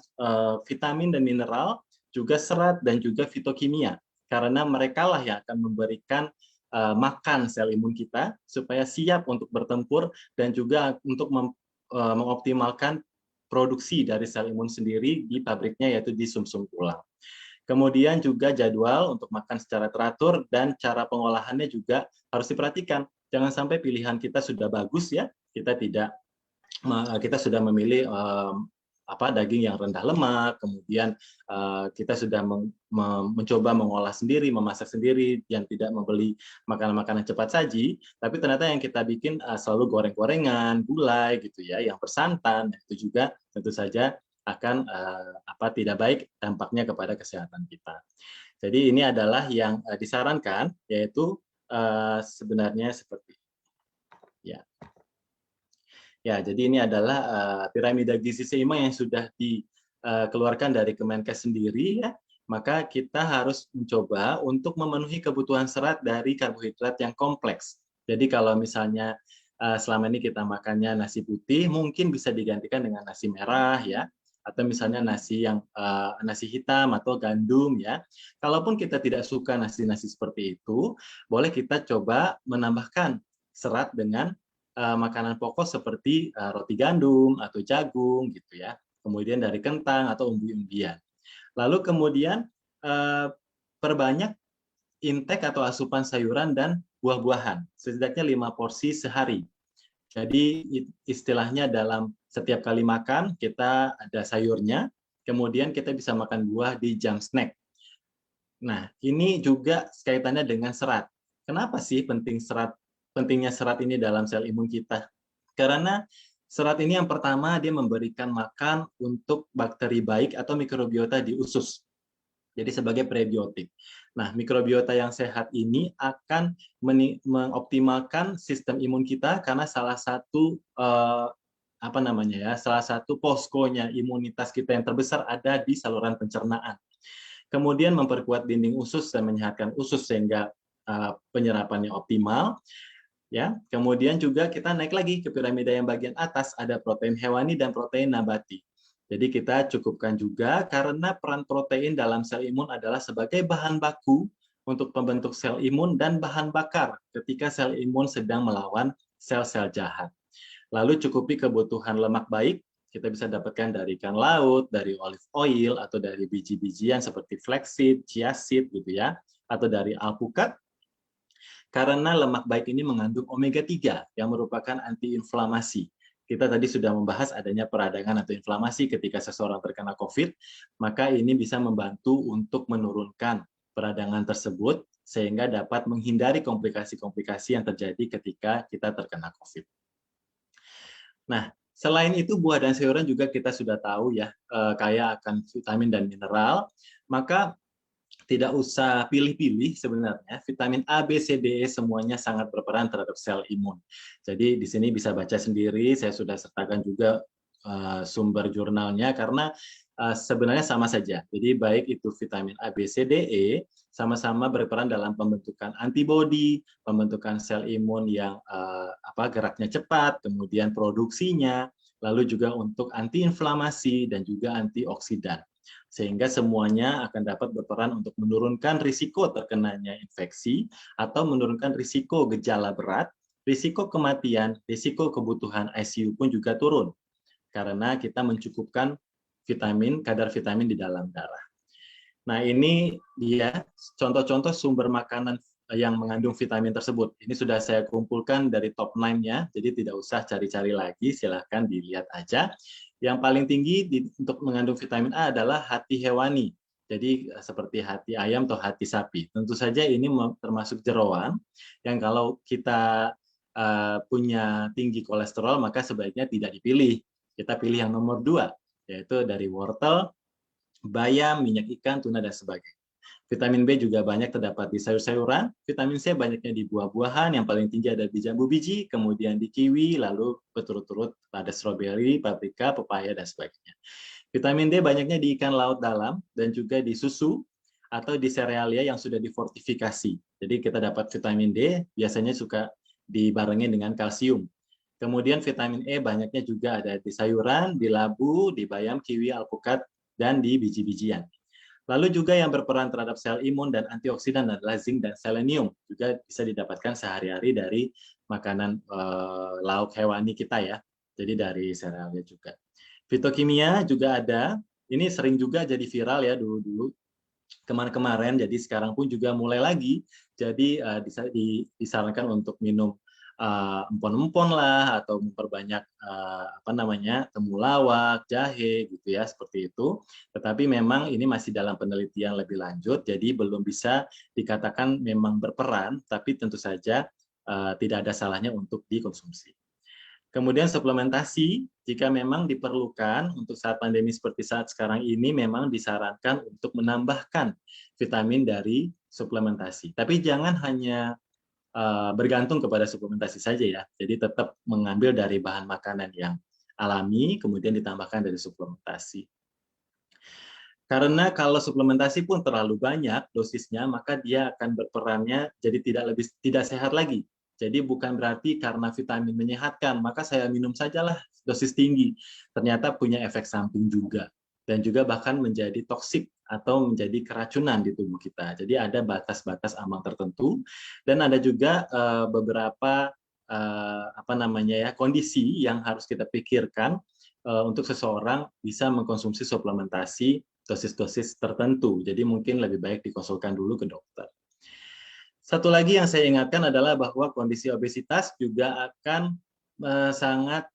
Speaker 3: vitamin dan mineral, juga serat dan juga fitokimia. Karena mereka lah yang akan memberikan makan sel imun kita supaya siap untuk bertempur dan juga untuk mengoptimalkan produksi dari sel imun sendiri di pabriknya, yaitu di sumsum tulang. Kemudian juga jadwal untuk makan secara teratur dan cara pengolahannya juga harus diperhatikan. Jangan sampai pilihan kita sudah bagus ya, kita sudah memilih daging yang rendah lemak, kemudian kita sudah mencoba mengolah sendiri, memasak sendiri, yang tidak membeli makanan-makanan cepat saji, tapi ternyata yang kita bikin selalu goreng-gorengan, gulai gitu ya, yang bersantan, itu juga tentu saja akan tidak baik dampaknya kepada kesehatan kita. Jadi ini adalah yang disarankan, yaitu sebenarnya seperti ya. Ya, jadi ini adalah piramida gizi seimbang yang sudah dikeluarkan dari Kemenkes sendiri ya. Maka kita harus mencoba untuk memenuhi kebutuhan serat dari karbohidrat yang kompleks. Jadi kalau misalnya selama ini kita makannya nasi putih, mungkin bisa digantikan dengan nasi merah ya, atau misalnya nasi hitam atau gandum ya. Kalaupun kita tidak suka nasi-nasi seperti itu, boleh kita coba menambahkan serat dengan makanan pokok seperti roti gandum atau jagung gitu ya, kemudian dari kentang atau umbi-umbian. Lalu kemudian perbanyak intake atau asupan sayuran dan buah-buahan, setidaknya 5 porsi sehari. Jadi istilahnya dalam setiap kali makan kita ada sayurnya, kemudian kita bisa makan buah di jam snack. Nah, ini juga kaitannya dengan serat. Kenapa sih pentingnya serat ini dalam sel imun kita? Karena serat ini yang pertama dia memberikan makan untuk bakteri baik atau mikrobiota di usus. Jadi sebagai prebiotik. Nah, mikrobiota yang sehat ini akan mengoptimalkan sistem imun kita karena salah satu salah satu poskonya imunitas kita yang terbesar ada di saluran pencernaan. Kemudian memperkuat dinding usus dan menyehatkan usus sehingga penyerapannya optimal. Ya, kemudian juga kita naik lagi ke piramida yang bagian atas, ada protein hewani dan protein nabati. Jadi kita cukupkan juga karena peran protein dalam sel imun adalah sebagai bahan baku untuk pembentuk sel imun dan bahan bakar ketika sel imun sedang melawan sel-sel jahat. Lalu cukupi kebutuhan lemak baik, kita bisa dapatkan dari ikan laut, dari olive oil, atau dari biji-bijian seperti flaxseed, chia seed, gitu ya, atau dari alpukat, karena lemak baik ini mengandung omega 3 yang merupakan antiinflamasi. Kita tadi sudah membahas adanya peradangan atau inflamasi ketika seseorang terkena COVID, maka ini bisa membantu untuk menurunkan peradangan tersebut sehingga dapat menghindari komplikasi-komplikasi yang terjadi ketika kita terkena COVID. Nah, selain itu buah dan sayuran juga kita sudah tahu ya, kaya akan vitamin dan mineral, maka tidak usah pilih-pilih sebenarnya, vitamin A, B, C, D, E semuanya sangat berperan terhadap sel imun. Jadi di sini bisa baca sendiri, saya sudah sertakan juga sumber jurnalnya karena sebenarnya sama saja. Jadi baik itu vitamin A, B, C, D, E sama-sama berperan dalam pembentukan antibodi, pembentukan sel imun yang geraknya cepat, kemudian produksinya, lalu juga untuk antiinflamasi dan juga antioksidan. Sehingga semuanya akan dapat berperan untuk menurunkan risiko terkenanya infeksi atau menurunkan risiko gejala berat, risiko kematian, risiko kebutuhan ICU pun juga turun karena kita mencukupkan kadar vitamin di dalam darah. Nah, ini dia contoh-contoh sumber makanan yang mengandung vitamin tersebut. Ini sudah saya kumpulkan dari top 9-nya, jadi tidak usah cari-cari lagi, silahkan dilihat aja. Yang paling tinggi untuk mengandung vitamin A adalah hati hewani. Jadi seperti hati ayam atau hati sapi. Tentu saja ini termasuk jeroan yang kalau kita punya tinggi kolesterol maka sebaiknya tidak dipilih. Kita pilih yang nomor 2, yaitu dari wortel, bayam, minyak ikan, tuna, dan sebagainya. Vitamin B juga banyak terdapat di sayur-sayuran, vitamin C banyaknya di buah-buahan, yang paling tinggi ada di jambu biji, kemudian di kiwi, lalu berturut-turut ada stroberi, paprika, pepaya, dan sebagainya. Vitamin D banyaknya di ikan laut dalam, dan juga di susu, atau di serealia yang sudah difortifikasi. Jadi kita dapat vitamin D, biasanya suka dibarengi dengan kalsium. Kemudian vitamin E banyaknya juga ada di sayuran, di labu, di bayam, kiwi, alpukat, dan di biji-bijian. Lalu juga yang berperan terhadap sel imun dan antioksidan adalah zinc dan selenium. Juga bisa didapatkan sehari-hari dari makanan lauk hewani kita ya. Jadi dari serealia juga. Fitokimia juga ada. Ini sering juga jadi viral ya dulu-dulu. Kemarin-kemarin, jadi sekarang pun juga mulai lagi. Jadi disarankan untuk minum empon-empon lah atau memperbanyak temulawak, jahe gitu ya, seperti itu. Tetapi memang ini masih dalam penelitian lebih lanjut, jadi belum bisa dikatakan memang berperan, tapi tentu saja tidak ada salahnya untuk dikonsumsi. Kemudian suplementasi, jika memang diperlukan untuk saat pandemi seperti saat sekarang ini, memang disarankan untuk menambahkan vitamin dari suplementasi. Tapi jangan hanya bergantung kepada suplementasi saja ya. Jadi tetap mengambil dari bahan makanan yang alami, kemudian ditambahkan dari suplementasi. Karena kalau suplementasi pun terlalu banyak dosisnya, maka dia akan berperannya jadi tidak sehat lagi. Jadi bukan berarti karena vitamin menyehatkan, maka saya minum sajalah dosis tinggi. Ternyata punya efek samping juga. Dan juga bahkan menjadi toksik atau menjadi keracunan di tubuh kita. Jadi ada batas-batas ambang tertentu dan ada juga beberapa kondisi yang harus kita pikirkan untuk seseorang bisa mengkonsumsi suplementasi dosis-dosis tertentu. Jadi mungkin lebih baik dikonsulkan dulu ke dokter. Satu lagi yang saya ingatkan adalah bahwa kondisi obesitas juga akan sangat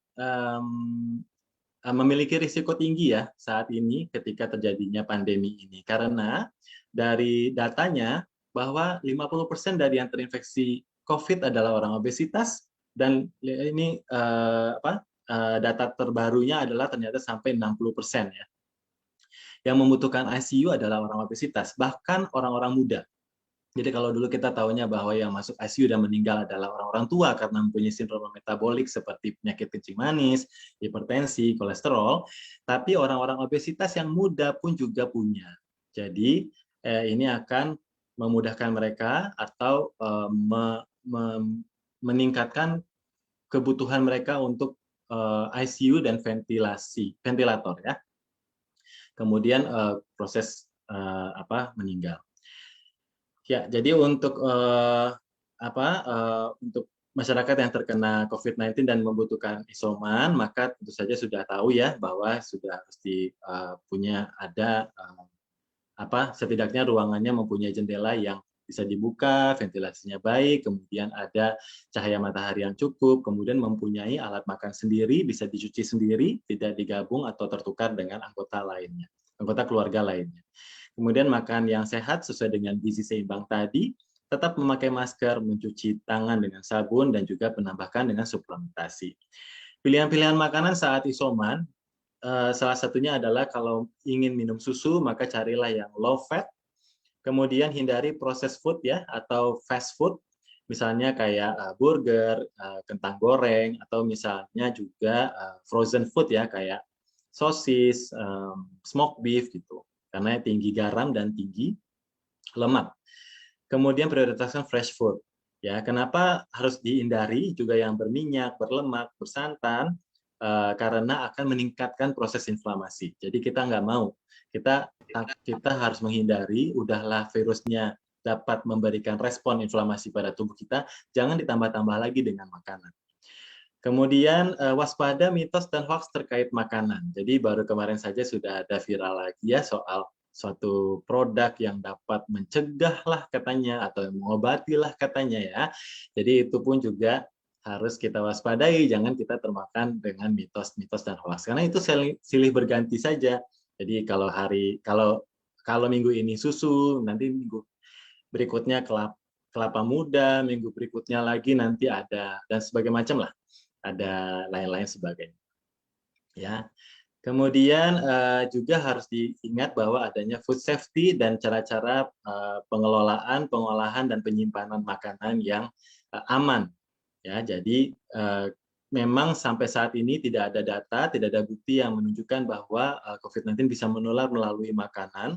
Speaker 3: memiliki risiko tinggi ya saat ini ketika terjadinya pandemi ini. Karena dari datanya bahwa 50% dari yang terinfeksi COVID adalah orang obesitas dan ini data terbarunya adalah ternyata sampai 60% ya. Yang membutuhkan ICU adalah orang obesitas, bahkan orang-orang muda. Jadi kalau dulu kita tahunya bahwa yang masuk ICU dan meninggal adalah orang-orang tua karena mempunyai sindrom metabolik seperti penyakit kencing manis, hipertensi, kolesterol, tapi orang-orang obesitas yang muda pun juga punya. Jadi ini akan memudahkan mereka atau meningkatkan kebutuhan mereka untuk ICU dan ventilator ya. Kemudian proses meninggal. Ya, jadi untuk untuk masyarakat yang terkena COVID-19 dan membutuhkan isoman, maka tentu saja sudah tahu ya bahwa sudah mesti punya ada setidaknya ruangannya mempunyai jendela yang bisa dibuka, ventilasinya baik, kemudian ada cahaya matahari yang cukup, kemudian mempunyai alat makan sendiri, bisa dicuci sendiri, tidak digabung atau tertukar dengan anggota lainnya, anggota keluarga lainnya. Kemudian makan yang sehat sesuai dengan gizi seimbang tadi, tetap memakai masker, mencuci tangan dengan sabun, dan juga menambahkan dengan suplementasi. Pilihan-pilihan makanan saat isoman, salah satunya adalah kalau ingin minum susu, maka carilah yang low fat, kemudian hindari proses food ya, atau fast food, misalnya kayak burger, kentang goreng, atau misalnya juga frozen food ya, kayak sosis, smoked beef gitu, karena tinggi garam dan tinggi lemak. Kemudian prioritaskan fresh food. Ya, kenapa harus dihindari juga yang berminyak, berlemak, bersantan? Karena akan meningkatkan proses inflamasi. Jadi kita nggak mau. Kita harus menghindari, udahlah virusnya dapat memberikan respon inflamasi pada tubuh kita, jangan ditambah-tambah lagi dengan makanan. Kemudian waspada mitos dan hoax terkait makanan. Jadi baru kemarin saja sudah ada viral lagi ya soal suatu produk yang dapat mencegah lah katanya atau mengobati lah katanya ya. Jadi itu pun juga harus kita waspadai, jangan kita termakan dengan mitos-mitos dan hoax. Karena itu silih berganti saja. Jadi kalau minggu ini susu, nanti minggu berikutnya kelapa muda, minggu berikutnya lagi nanti ada dan sebagainya macam lah. Ada lain-lain sebagainya. Ya. Kemudian juga harus diingat bahwa adanya food safety dan cara-cara pengelolaan, pengolahan dan penyimpanan makanan yang aman. Ya, jadi memang sampai saat ini tidak ada data, tidak ada bukti yang menunjukkan bahwa COVID-19 bisa menular melalui makanan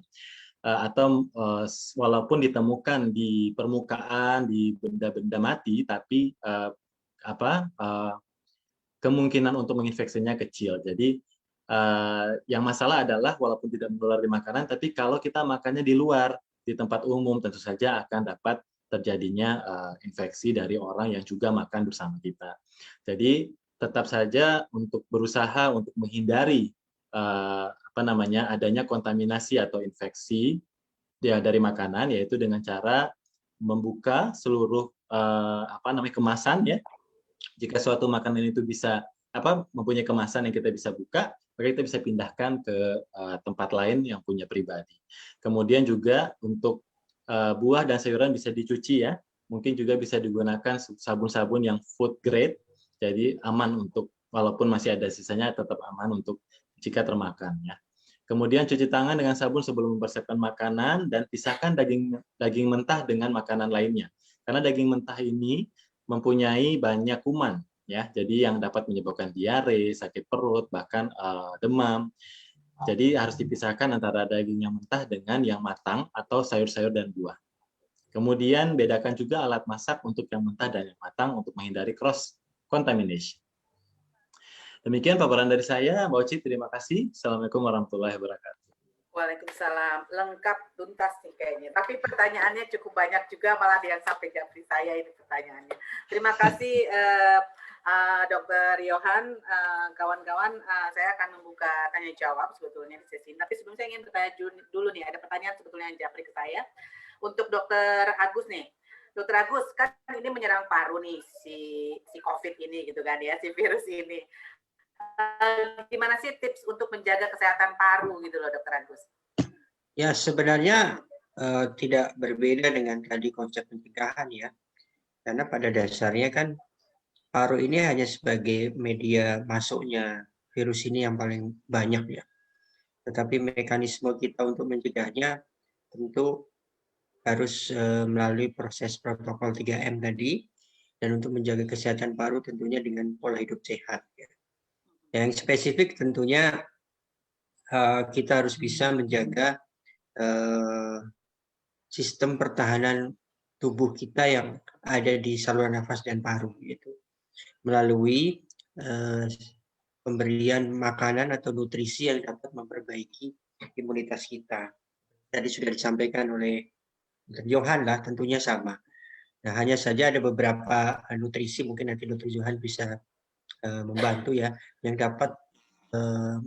Speaker 3: atau walaupun ditemukan di permukaan, di benda-benda mati, tapi kemungkinan untuk menginfeksinya kecil. Jadi yang masalah adalah walaupun tidak menular di makanan, tapi kalau kita makannya di luar, di tempat umum, tentu saja akan dapat terjadinya infeksi dari orang yang juga makan bersama kita. Jadi tetap saja untuk berusaha untuk menghindari adanya kontaminasi atau infeksi dari makanan, yaitu dengan cara membuka seluruh kemasan ya. Jika suatu makanan itu bisa mempunyai kemasan yang kita bisa buka, maka kita bisa pindahkan ke tempat lain yang punya pribadi. Kemudian juga untuk buah dan sayuran bisa dicuci ya. Mungkin juga bisa digunakan sabun-sabun yang food grade, jadi aman untuk walaupun masih ada sisanya tetap aman untuk jika termakan ya. Kemudian cuci tangan dengan sabun sebelum mempersiapkan makanan dan pisahkan daging mentah dengan makanan lainnya. Karena daging mentah ini mempunyai banyak kuman ya, jadi yang dapat menyebabkan diare, sakit perut, bahkan demam. Jadi harus dipisahkan antara daging yang mentah dengan yang matang atau sayur-sayur dan buah. Kemudian bedakan juga alat masak untuk yang mentah dan yang matang untuk menghindari cross contamination. Demikian paparan dari saya, Mbak Oci, terima kasih. Assalamualaikum warahmatullahi wabarakatuh.
Speaker 1: Waalaikumsalam, lengkap tuntas nih kayaknya. Tapi pertanyaannya cukup banyak juga, malah yang sampai japri saya ini pertanyaannya. Terima kasih Dr. Yohan, kawan-kawan. Saya akan membuka tanya jawab sebetulnya di sesi ini. Tapi sebelum saya ingin bertanya dulu nih, ada pertanyaan sebetulnya yang japri ke saya. Untuk Dr. Agus nih. Dr. Agus, kan ini menyerang paru nih si COVID ini gitu kan ya, si virus ini. Gimana sih tips untuk menjaga kesehatan paru gitu loh, Dr. Agus?
Speaker 2: Ya, sebenarnya tidak berbeda dengan tadi konsep pencegahan ya. Karena pada dasarnya kan paru ini hanya sebagai media masuknya virus ini yang paling banyak ya. Tetapi mekanisme kita untuk mencegahnya tentu harus melalui proses protokol 3M tadi, dan untuk menjaga kesehatan paru tentunya dengan pola hidup sehat ya. Yang spesifik tentunya kita harus bisa menjaga sistem pertahanan tubuh kita yang ada di saluran nafas dan paru gitu melalui pemberian makanan atau nutrisi yang dapat memperbaiki imunitas kita. Tadi sudah disampaikan oleh Dr. Johan lah, tentunya sama. Nah, hanya saja ada beberapa nutrisi, mungkin nanti Dr. Johan bisa membantu ya, yang dapat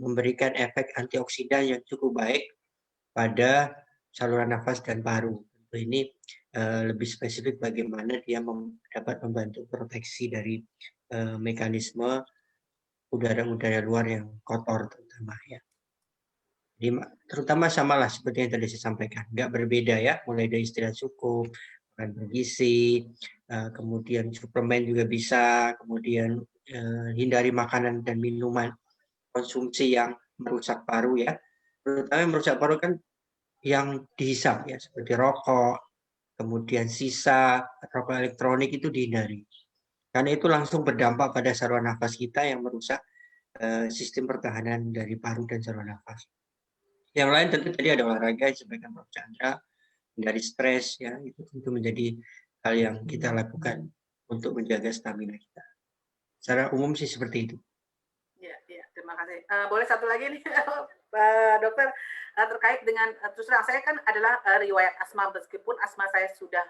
Speaker 2: memberikan efek antioksidan yang cukup baik pada saluran nafas dan paru. Ini lebih spesifik bagaimana dia dapat membantu proteksi dari mekanisme udara-udara luar yang kotor terutama ya. Jadi terutama samalah seperti yang tadi saya sampaikan, nggak berbeda ya, mulai dari istirahat cukup, makan bergizi, kemudian suplemen juga bisa, kemudian hindari makanan dan minuman konsumsi yang merusak paru ya, terutama yang merusak paru kan yang dihisap ya, seperti rokok, kemudian sisa rokok elektronik itu dihindari, karena itu langsung berdampak pada saluran nafas kita yang merusak sistem pertahanan dari paru dan saluran nafas. Yang lain tentu tadi ada olahraga yang disampaikan Prof. Chandra, dari stres ya, itu tentu menjadi hal yang kita lakukan untuk menjaga stamina kita. Secara umum sih seperti itu.
Speaker 1: Ya, terima kasih. Boleh satu lagi nih, Dokter, terkait dengan terus terang saya kan adalah riwayat asma, meskipun asma saya sudah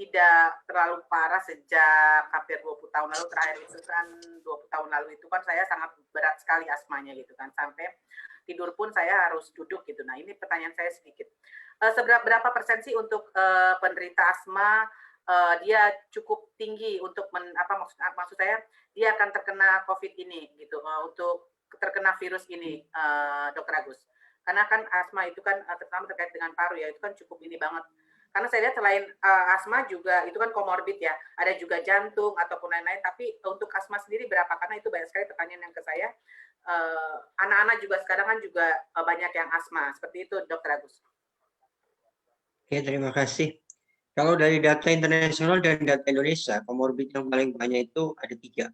Speaker 1: tidak terlalu parah sejak hampir 20 tahun lalu, terakhir itu kan 20 tahun lalu itu kan saya sangat berat sekali asmanya gitu kan, sampai tidur pun saya harus duduk gitu. Nah, ini pertanyaan saya sedikit. Berapa persen sih untuk penderita asma dia cukup tinggi untuk maksud saya dia akan terkena COVID ini gitu, untuk terkena virus ini, Dr. Agus? Karena kan asma itu kan terutama terkait dengan paru ya, itu kan cukup ini banget. Karena saya lihat selain asma juga itu kan komorbid ya, ada juga jantung ataupun lain-lain. Tapi untuk asma sendiri berapa? Karena itu banyak sekali pertanyaan yang ke saya. Anak-anak juga sekarang kan juga banyak yang asma. Seperti itu, Dr. Agus.
Speaker 2: Oke, terima kasih. Kalau dari data internasional dan data Indonesia, komorbid yang paling banyak itu ada 3.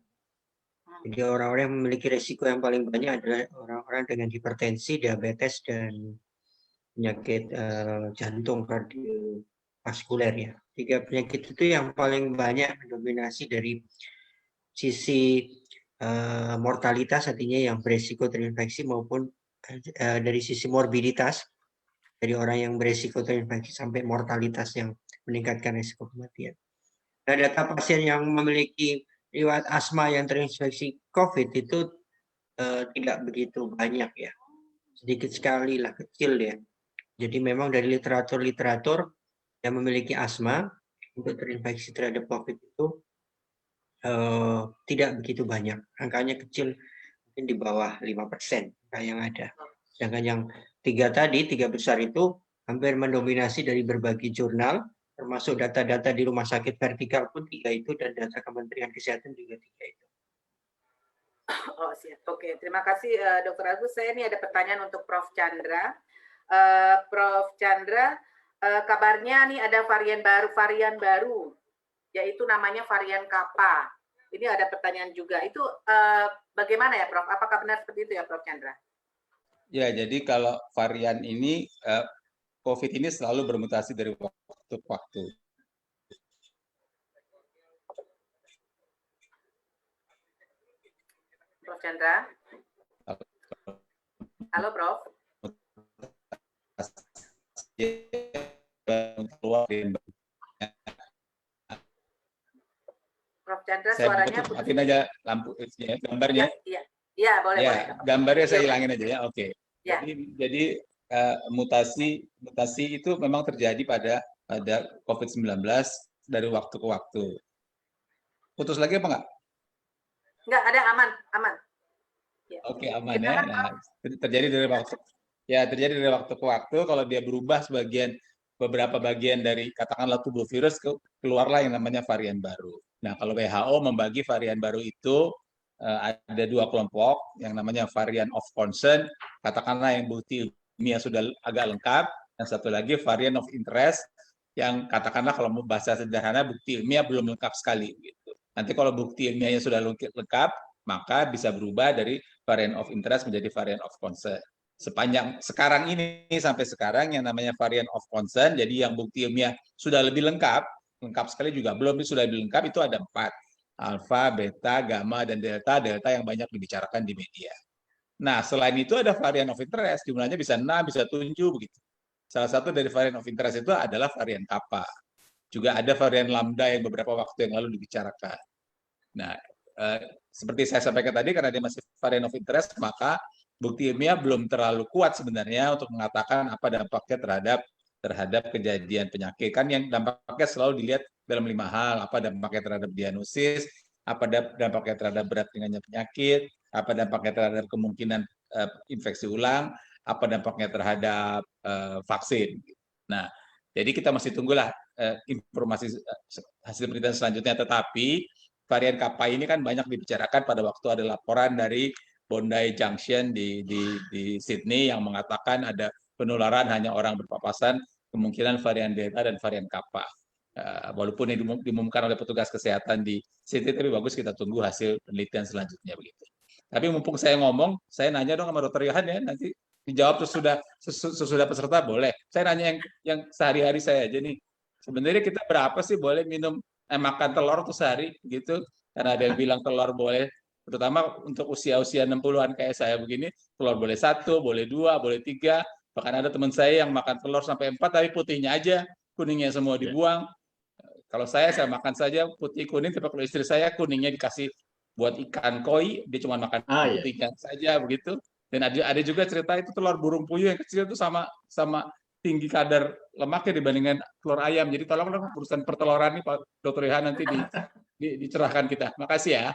Speaker 2: Jadi orang-orang yang memiliki resiko yang paling banyak adalah orang-orang dengan hipertensi, diabetes, dan penyakit jantung kardiovaskuler ya. 3 penyakit itu yang paling banyak mendominasi dari sisi mortalitas, artinya yang beresiko terinfeksi, maupun dari sisi morbiditas, dari orang yang beresiko terinfeksi sampai mortalitas yang meningkatkan risiko kematian. Nah, data pasien yang memiliki riwayat asma yang terinfeksi COVID itu tidak begitu banyak ya, sedikit sekali lah, kecil ya. Jadi memang dari literatur yang memiliki asma untuk terinfeksi terhadap COVID itu tidak begitu banyak. Angkanya kecil, mungkin di bawah 5% yang ada. Sedangkan yang 3 besar itu hampir mendominasi dari berbagai jurnal, termasuk data-data di rumah sakit vertikal pun 3 itu, dan data Kementerian Kesehatan juga 3 itu.
Speaker 1: Oh, siap. Oke, terima kasih Dr. Agus. Saya ini ada pertanyaan untuk Prof. Chandra. Prof. Chandra, kabarnya nih ada varian baru, yaitu namanya varian Kappa. Ini ada pertanyaan juga. Itu bagaimana ya, Prof? Apakah benar seperti itu ya, Prof. Chandra?
Speaker 4: Ya, jadi kalau varian ini, COVID ini selalu bermutasi dari waktu ke waktu.
Speaker 1: Prof. Chandra? Halo, Prof. Prof. Chandra, suaranya putus.
Speaker 4: Matiin aja lampu gambarnya.
Speaker 1: Iya, boleh.
Speaker 4: Gambarnya saya hilangin aja ya. Oke. Ya. Jadi mutasi itu memang terjadi pada COVID-19 dari waktu ke waktu. Putus lagi apa enggak?
Speaker 1: Enggak, ada, aman.
Speaker 4: Ya. Oke, aman ya. Nah, terjadi dari waktu ke waktu. Kalau dia berubah beberapa bagian dari katakanlah tubuh virus, keluarlah yang namanya varian baru. Nah, kalau WHO membagi varian baru itu ada 2 kelompok, yang namanya varian of concern, katakanlah yang bukti ilmiah sudah agak lengkap, dan satu lagi varian of interest, yang katakanlah kalau bahasa sederhana bukti ilmiah belum lengkap sekali. Gitu. Nanti kalau bukti ilmiahnya sudah lengkap, maka bisa berubah dari varian of interest menjadi varian of concern. Sepanjang sekarang ini sampai sekarang yang namanya varian of concern, jadi yang bukti ilmiah sudah lebih lengkap, lengkap sekali juga belum. Sudah dilengkap itu ada 4. Alfa, beta, gamma, dan delta. Delta yang banyak dibicarakan di media. Nah, selain itu ada varian of interest, jumlahnya bisa 6, bisa 7, begitu. Salah satu dari varian of interest itu adalah varian kappa. Juga ada varian lambda yang beberapa waktu yang lalu dibicarakan. Nah, seperti saya sampaikan tadi, karena dia masih varian of interest, maka bukti ilmiah belum terlalu kuat sebenarnya untuk mengatakan apa dampaknya terhadap kejadian penyakit. Kan yang dampaknya selalu dilihat dalam 5 hal, apa dampaknya terhadap diagnosis, apa dampaknya terhadap berat ringannya penyakit, apa dampaknya terhadap kemungkinan infeksi ulang, apa dampaknya terhadap vaksin. Nah, jadi kita masih tunggulah informasi hasil penelitian selanjutnya. Tetapi varian Kappa ini kan banyak dibicarakan pada waktu ada laporan dari Bondi Junction di Sydney yang mengatakan ada penularan hanya orang berpapasan, kemungkinan varian Delta dan varian Kappa. Walaupun ini diumumkan oleh petugas kesehatan di Sydney, tapi bagus kita tunggu hasil penelitian selanjutnya begitu. Tapi mumpung saya ngomong, saya nanya dong sama Dr. Yohan ya, nanti dijawab sesudah peserta boleh. Saya nanya yang sehari-hari saya aja nih. Sebenarnya kita berapa sih boleh minum makan telur tuh sehari gitu? Karena ada yang bilang telur boleh, terutama untuk usia-usia 60-an kayak saya begini, telur boleh 1, boleh 2, boleh 3. Bahkan ada teman saya yang makan telur sampai 4 tapi putihnya aja, kuningnya semua dibuang. Kalau saya makan saja putih kuning, tapi kalau istri saya kuningnya dikasih buat ikan koi, dia cuma makan putihnya saja begitu. Dan ada juga cerita itu telur burung puyuh yang kecil itu sama tinggi kadar lemaknya dibandingkan telur ayam. Jadi tolonglah urusan perteloran ini Pak Dr. Yohan nanti dicerahkan kita. Makasih ya.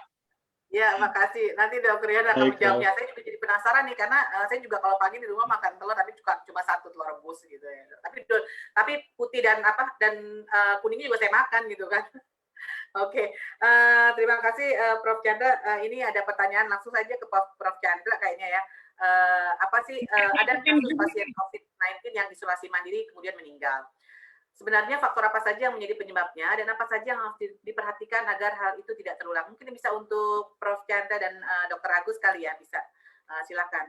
Speaker 1: Ya, makasih. Nanti Dr. Yohan akan menjawabnya. Saya juga jadi penasaran nih, karena saya juga kalau pagi di rumah makan telur, tapi cuma 1 telur rebus gitu ya. Tapi putih dan kuningnya juga saya makan gitu kan. Oke, terima kasih Prof. Chandra. Ini ada pertanyaan langsung saja ke Prof. Chandra kayaknya ya. Apa sih ada kasus pasien COVID-19 yang isolasi mandiri kemudian meninggal? Sebenarnya faktor apa saja yang menjadi penyebabnya dan apa saja yang harus diperhatikan agar hal itu tidak terulang? Mungkin bisa untuk Prof. Chandra dan Dr. Agus kali ya, bisa. Silakan.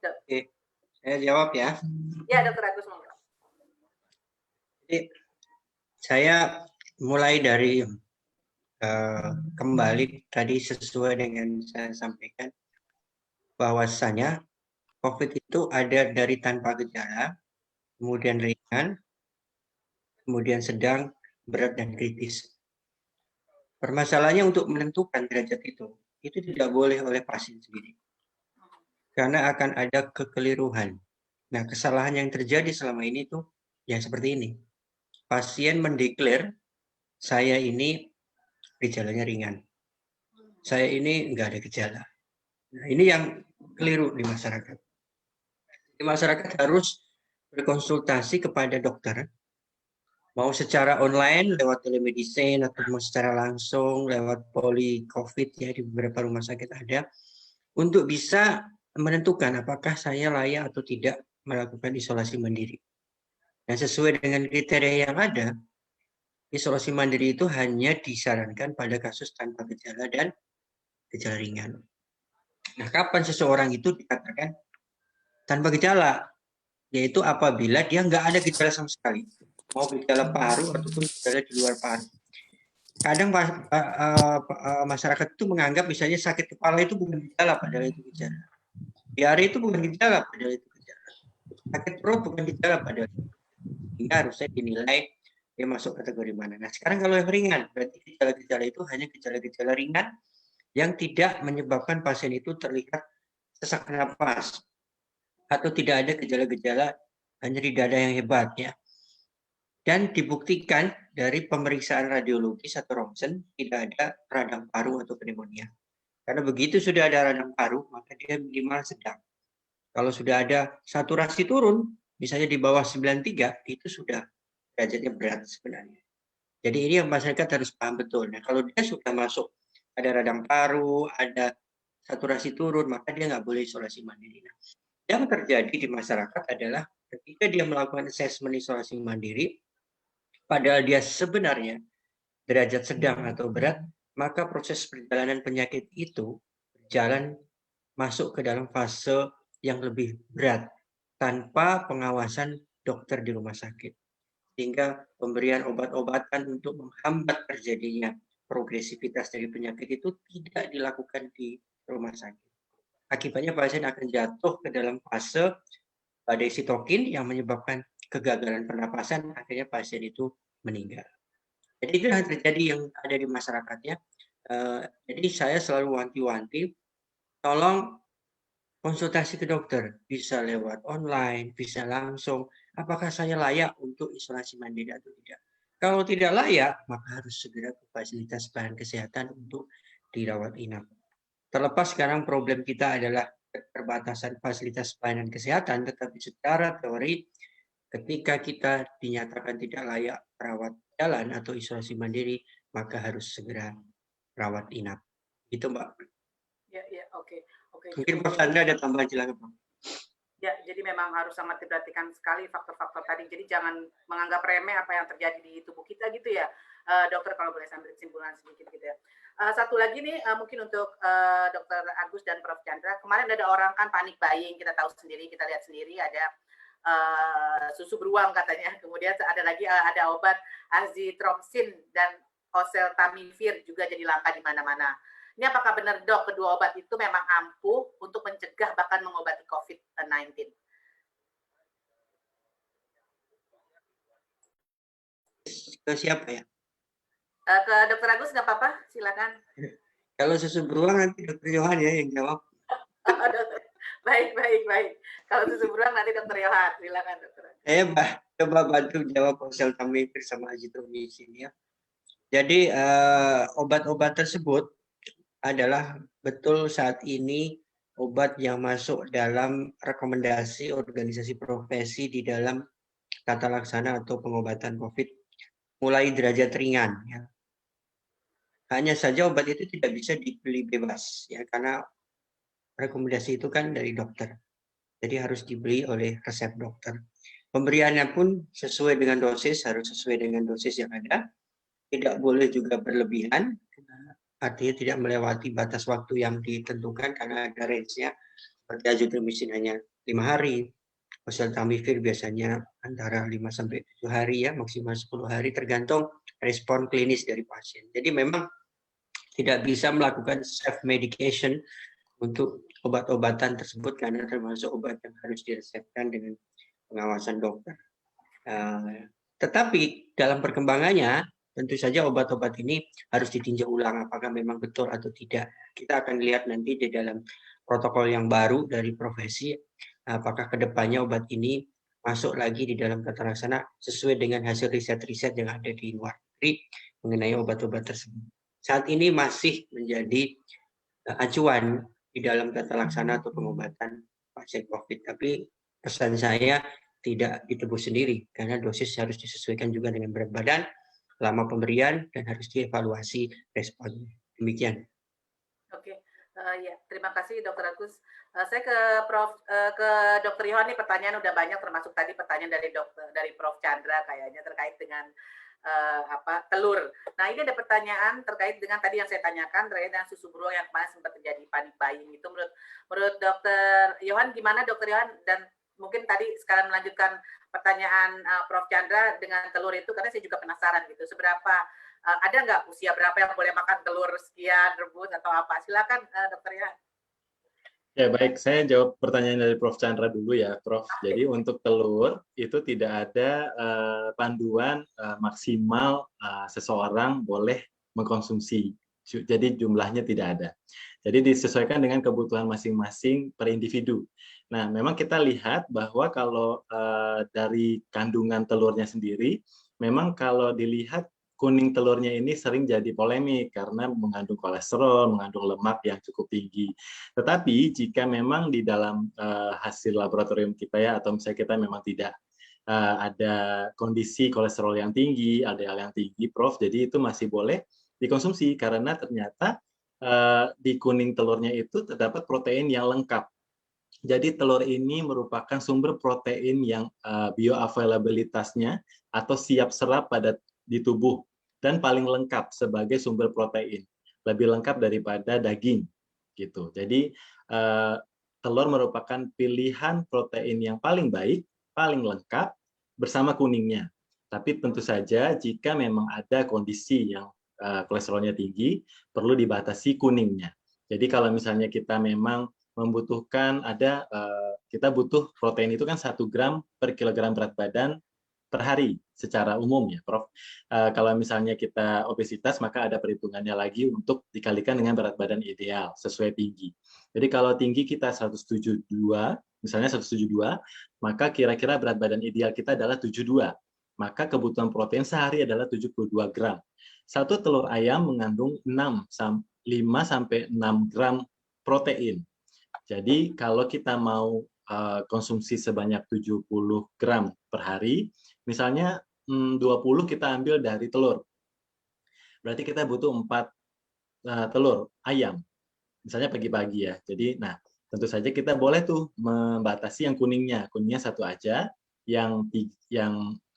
Speaker 2: Oke, saya jawab ya.
Speaker 1: Ya, Dr. Agus monggo.
Speaker 2: Jadi saya mulai dari kembali tadi sesuai dengan saya sampaikan bahwasanya COVID itu ada dari tanpa gejala, kemudian ringan, kemudian sedang, berat, dan kritis. Permasalahannya untuk menentukan derajat itu tidak boleh oleh pasien sendiri. Karena akan ada kekeliruan. Nah, kesalahan yang terjadi selama ini tuh yang seperti ini. Pasien mendeklar, saya ini gejalanya ringan. Saya ini enggak ada gejala. Nah, ini yang keliru di masyarakat. Di masyarakat harus berkonsultasi kepada dokter, mau secara online lewat telemedicine atau mau secara langsung lewat poli COVID ya di beberapa rumah sakit ada, untuk bisa menentukan apakah saya layak atau tidak melakukan isolasi mandiri. Nah, sesuai dengan kriteria yang ada, isolasi mandiri itu hanya disarankan pada kasus tanpa gejala dan gejala ringan. Nah, kapan seseorang itu dikatakan tanpa gejala? Yaitu apabila dia nggak ada gejala sama sekali, mau gejala paru ataupun gejala di luar paru. Kadang masyarakat itu menganggap misalnya sakit kepala itu bukan gejala, padahal itu gejala. Diare itu bukan gejala, padahal itu gejala. Sakit perut bukan gejala, padahal itu. Hingga harusnya dinilai dia masuk kategori mana. Nah, sekarang kalau yang ringan, berarti gejala-gejala itu hanya gejala-gejala ringan yang tidak menyebabkan pasien itu terlihat sesak napas atau tidak ada gejala-gejala nyeri dada yang hebat ya. Dan dibuktikan dari pemeriksaan radiologis atau ronsen tidak ada radang paru atau pneumonia. Karena begitu sudah ada radang paru, maka dia minimal sedang. Kalau sudah ada saturasi turun, misalnya di bawah 93, itu sudah derajatnya berat sebenarnya. Jadi ini yang masyarakat harus paham betul. Nah, kalau dia sudah masuk ada radang paru, ada saturasi turun, maka dia nggak boleh isolasi mandiri. Nah, yang terjadi di masyarakat adalah ketika dia melakukan asesmen isolasi mandiri, padahal dia sebenarnya derajat sedang atau berat, maka proses perjalanan penyakit itu berjalan masuk ke dalam fase yang lebih berat tanpa pengawasan dokter di rumah sakit. sehingga pemberian obat-obatan untuk menghambat terjadinya progresivitas dari penyakit itu tidak dilakukan di rumah sakit. Akibatnya pasien akan jatuh ke dalam fase badai sitokin yang menyebabkan kegagalan pernapasan, akhirnya pasien itu meninggal. Jadi itu yang terjadi yang ada di masyarakat ya. Jadi saya selalu wanti-wanti, tolong konsultasi ke dokter, bisa lewat online, bisa langsung. Apakah saya layak untuk isolasi mandiri atau tidak? Kalau tidak layak, maka harus segera ke fasilitas pelayanan kesehatan untuk dirawat inap. Terlepas sekarang problem kita adalah keterbatasan fasilitas pelayanan kesehatan, tetapi secara teori ketika kita dinyatakan tidak layak rawat jalan atau isolasi mandiri, maka harus segera rawat inap. Itu Mbak.
Speaker 1: Ya, oke.
Speaker 2: Mungkin Prof. Chandra ada tambahan, silakan Prof.
Speaker 1: Ya, jadi memang harus sangat diperhatikan sekali faktor-faktor tadi. Jadi jangan menganggap remeh apa yang terjadi di tubuh kita gitu ya, dokter, kalau boleh sambil kesimpulan sedikit gitu ya. Satu lagi nih, mungkin untuk Dokter Agus dan Prof. Chandra, kemarin ada orang kan panik buying, kita tahu sendiri, kita lihat sendiri ada susu beruang katanya, kemudian ada lagi ada obat azitromycin dan oseltamivir juga jadi langka di mana-mana. Ini apakah benar dok, kedua obat itu memang ampuh untuk mencegah bahkan mengobati COVID-19?
Speaker 2: Ke siapa ya?
Speaker 1: Ke Dokter Agus nggak apa-apa, silakan.
Speaker 2: Kalau susu beruang nanti Dokter Yohan ya yang jawab.
Speaker 1: Baik. Kalau susu beruang nanti Dokter Yohan, silakan Dokter.
Speaker 2: Coba bantu jawab oseltamivir sama azitromycin ya. Jadi obat-obat tersebut adalah betul saat ini obat yang masuk dalam rekomendasi organisasi profesi di dalam tata laksana atau pengobatan COVID mulai derajat ringan ya. Hanya saja obat itu tidak bisa dibeli bebas ya karena rekomendasi itu kan dari dokter. Jadi harus dibeli oleh resep dokter. Pemberiannya pun sesuai dengan dosis, harus sesuai dengan dosis yang ada. Tidak boleh juga berlebihan, artinya tidak melewati batas waktu yang ditentukan karena ada range-nya. Seperti azitromycin hanya 5 hari, oseltamivir biasanya antara 5 sampai 7 hari ya, maksimal 10 hari tergantung respon klinis dari pasien. Jadi memang tidak bisa melakukan self medication untuk obat-obatan tersebut karena termasuk obat yang harus diresepkan dengan pengawasan dokter. Tetapi dalam perkembangannya tentu saja obat-obat ini harus ditinjau ulang apakah memang betul atau tidak. Kita akan lihat nanti di dalam protokol yang baru dari profesi apakah kedepannya obat ini masuk lagi di dalam tata laksana sesuai dengan hasil riset-riset yang ada di luar negeri mengenai obat-obat tersebut. Saat ini masih menjadi acuan di dalam tata laksana atau pengobatan pasien COVID. Tapi pesan saya tidak ditebus sendiri karena dosis harus disesuaikan juga dengan berat badan, lama pemberian, dan harus dievaluasi responnya. Demikian.
Speaker 1: Oke, ya terima kasih Dokter Agus. Saya ke Dokter Yohan, nih pertanyaan udah banyak termasuk tadi pertanyaan dari Prof. Chandra kayaknya terkait dengan telur. Nah ini ada pertanyaan terkait dengan tadi yang saya tanyakan terkait dengan susu beruang yang kemarin sempat terjadi panik buying itu. Menurut Dokter Yohan gimana Dokter Yohan, dan mungkin tadi sekalian melanjutkan pertanyaan Prof. Chandra dengan telur itu karena saya juga penasaran gitu seberapa ada nggak usia berapa yang boleh makan telur sekian rebus atau apa? Silakan Dokter Yohan.
Speaker 3: Ya baik, saya jawab pertanyaan dari Prof. Chandra dulu ya, Prof. Jadi untuk telur itu tidak ada panduan maksimal seseorang boleh mengkonsumsi. Jadi jumlahnya tidak ada. Jadi disesuaikan dengan kebutuhan masing-masing per individu. Nah, memang kita lihat bahwa kalau dari kandungan telurnya sendiri, memang kalau dilihat kuning telurnya ini sering jadi polemik karena mengandung kolesterol, mengandung lemak yang cukup tinggi. Tetapi jika memang di dalam hasil laboratorium kita ya, atau misalnya kita memang tidak ada kondisi kolesterol yang tinggi, LDL yang tinggi, Prof, jadi itu masih boleh dikonsumsi karena ternyata di kuning telurnya itu terdapat protein yang lengkap. Jadi telur ini merupakan sumber protein yang bioavailabilitasnya atau siap serap di tubuh dan paling lengkap sebagai sumber protein, lebih lengkap daripada daging gitu. Jadi telur merupakan pilihan protein yang paling baik, paling lengkap bersama kuningnya. Tapi tentu saja jika memang ada kondisi yang kolesterolnya tinggi, perlu dibatasi kuningnya. Jadi kalau misalnya kita memang membutuhkan kita butuh protein itu kan 1 gram per kilogram berat badan per hari secara umum ya, Prof. Kalau misalnya kita obesitas, maka ada perhitungannya lagi untuk dikalikan dengan berat badan ideal sesuai tinggi. Jadi kalau tinggi kita 172, misalnya 172, maka kira-kira berat badan ideal kita adalah 72. Maka kebutuhan protein sehari adalah 72 gram. Satu telur ayam mengandung 5-6 gram protein. Jadi kalau kita mau konsumsi sebanyak 70 gram per hari, misalnya 20 kita ambil dari telur. Berarti kita butuh 4 telur ayam. Misalnya pagi-pagi ya. Jadi tentu saja kita boleh tuh membatasi yang kuningnya 1 aja, yang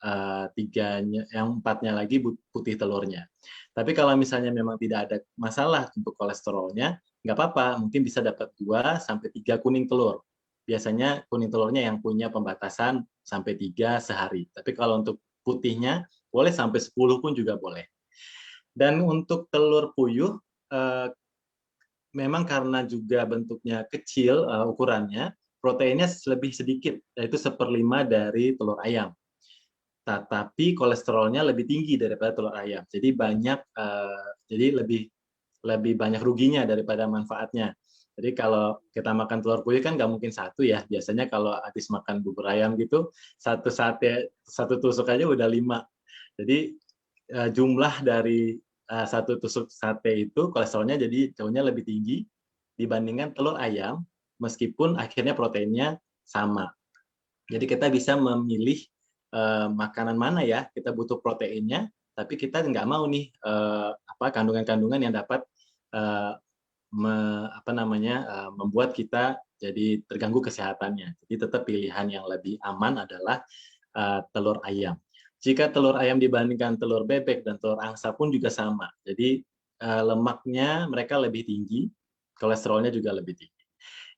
Speaker 3: 4-nya lagi putih telurnya. Tapi kalau misalnya memang tidak ada masalah untuk kolesterolnya, nggak apa-apa, mungkin bisa dapat 2-3 kuning telur. Biasanya kuning telurnya yang punya pembatasan sampai 3 sehari. Tapi kalau untuk putihnya, boleh sampai 10 pun juga boleh. Dan untuk telur puyuh, memang karena juga bentuknya kecil ukurannya, proteinnya lebih sedikit, yaitu 1/5 dari telur ayam. Tetapi kolesterolnya lebih tinggi daripada telur ayam. Jadi lebih banyak ruginya daripada manfaatnya. Jadi kalau kita makan telur puyuh kan nggak mungkin 1 ya. Biasanya kalau habis makan bubur ayam gitu, 1 tusuk aja udah 5. Jadi jumlah dari 1 tusuk sate itu kolesterolnya jadi jauhnya lebih tinggi dibandingkan telur ayam, meskipun akhirnya proteinnya sama. Jadi kita bisa memilih makanan mana ya kita butuh proteinnya, tapi kita nggak mau nih kandungan-kandungan yang dapat membuat kita jadi terganggu kesehatannya. Jadi tetap pilihan yang lebih aman adalah telur ayam. Jika telur ayam dibandingkan telur bebek dan telur angsa pun juga sama. Jadi lemaknya mereka lebih tinggi, kolesterolnya juga lebih tinggi.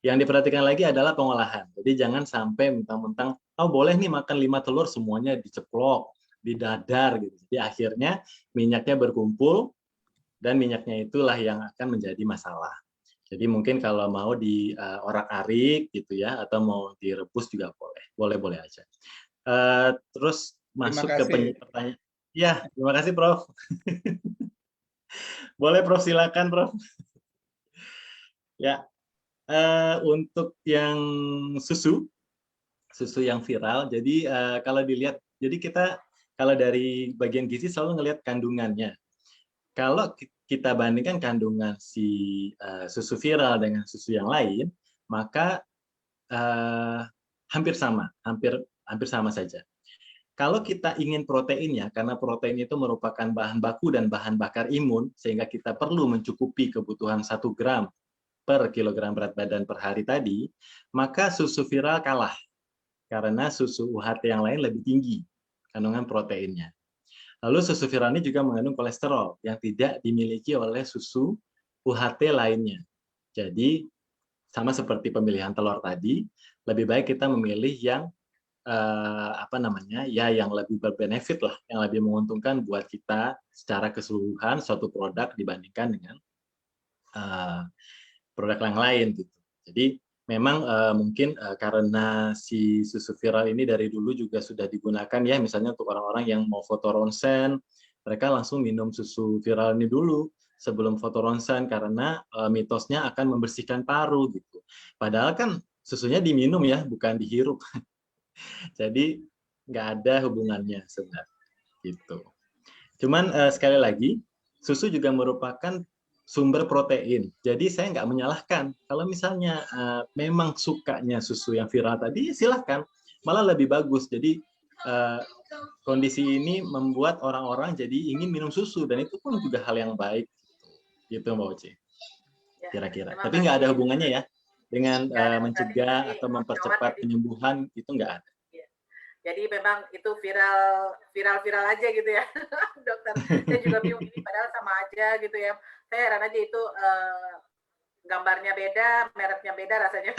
Speaker 3: Yang diperhatikan lagi adalah pengolahan. Jadi jangan sampai mentang-mentang, boleh nih makan 5 telur semuanya diceplok, didadar gitu. Jadi akhirnya minyaknya berkumpul dan minyaknya itulah yang akan menjadi masalah. Jadi mungkin kalau mau diorak-arik gitu ya, atau mau direbus juga boleh. Boleh-boleh aja. Terus masuk ke pertanyaan. Ya, terima kasih Prof. Boleh Prof, silakan Prof. Ya. Untuk yang susu yang viral, jadi kalau dilihat, jadi kita kalau dari bagian gizi selalu ngelihat kandungannya. Kalau kita bandingkan kandungan si susu viral dengan susu yang lain, maka hampir sama saja. Kalau kita ingin proteinnya, karena protein itu merupakan bahan baku dan bahan bakar imun, sehingga kita perlu mencukupi kebutuhan 1 gram per kilogram berat badan per hari tadi, maka susu viral kalah karena susu UHT yang lain lebih tinggi kandungan proteinnya. Lalu susu viral ini juga mengandung kolesterol yang tidak dimiliki oleh susu UHT lainnya. Jadi sama seperti pemilihan telur tadi, lebih baik kita memilih yang yang lebih berbenefit lah, yang lebih menguntungkan buat kita secara keseluruhan suatu produk dibandingkan dengan produk yang lain gitu. Jadi memang mungkin karena si susu viral ini dari dulu juga sudah digunakan ya, misalnya untuk orang-orang yang mau foto ronsen, mereka langsung minum susu viral ini dulu sebelum foto ronsen karena mitosnya akan membersihkan paru gitu. Padahal kan susunya diminum ya, bukan dihirup. Jadi nggak ada hubungannya sebenarnya gitu. Cuman sekali lagi, susu juga merupakan sumber protein. Jadi saya nggak menyalahkan. Kalau misalnya memang sukanya susu yang viral tadi, silahkan. Malah lebih bagus. Jadi kondisi ini membuat orang-orang jadi ingin minum susu. Dan itu pun juga hal yang baik. Gitu Mbak Oci. Kira-kira. Tapi nggak ada hubungannya ya dengan mencegah atau mempercepat penyembuhan. Itu nggak ada.
Speaker 1: Jadi memang itu viral aja gitu ya, dokter. Saya juga bingung ini padahal sama aja gitu ya. Saya heran aja itu gambarnya beda, mereknya beda, rasanya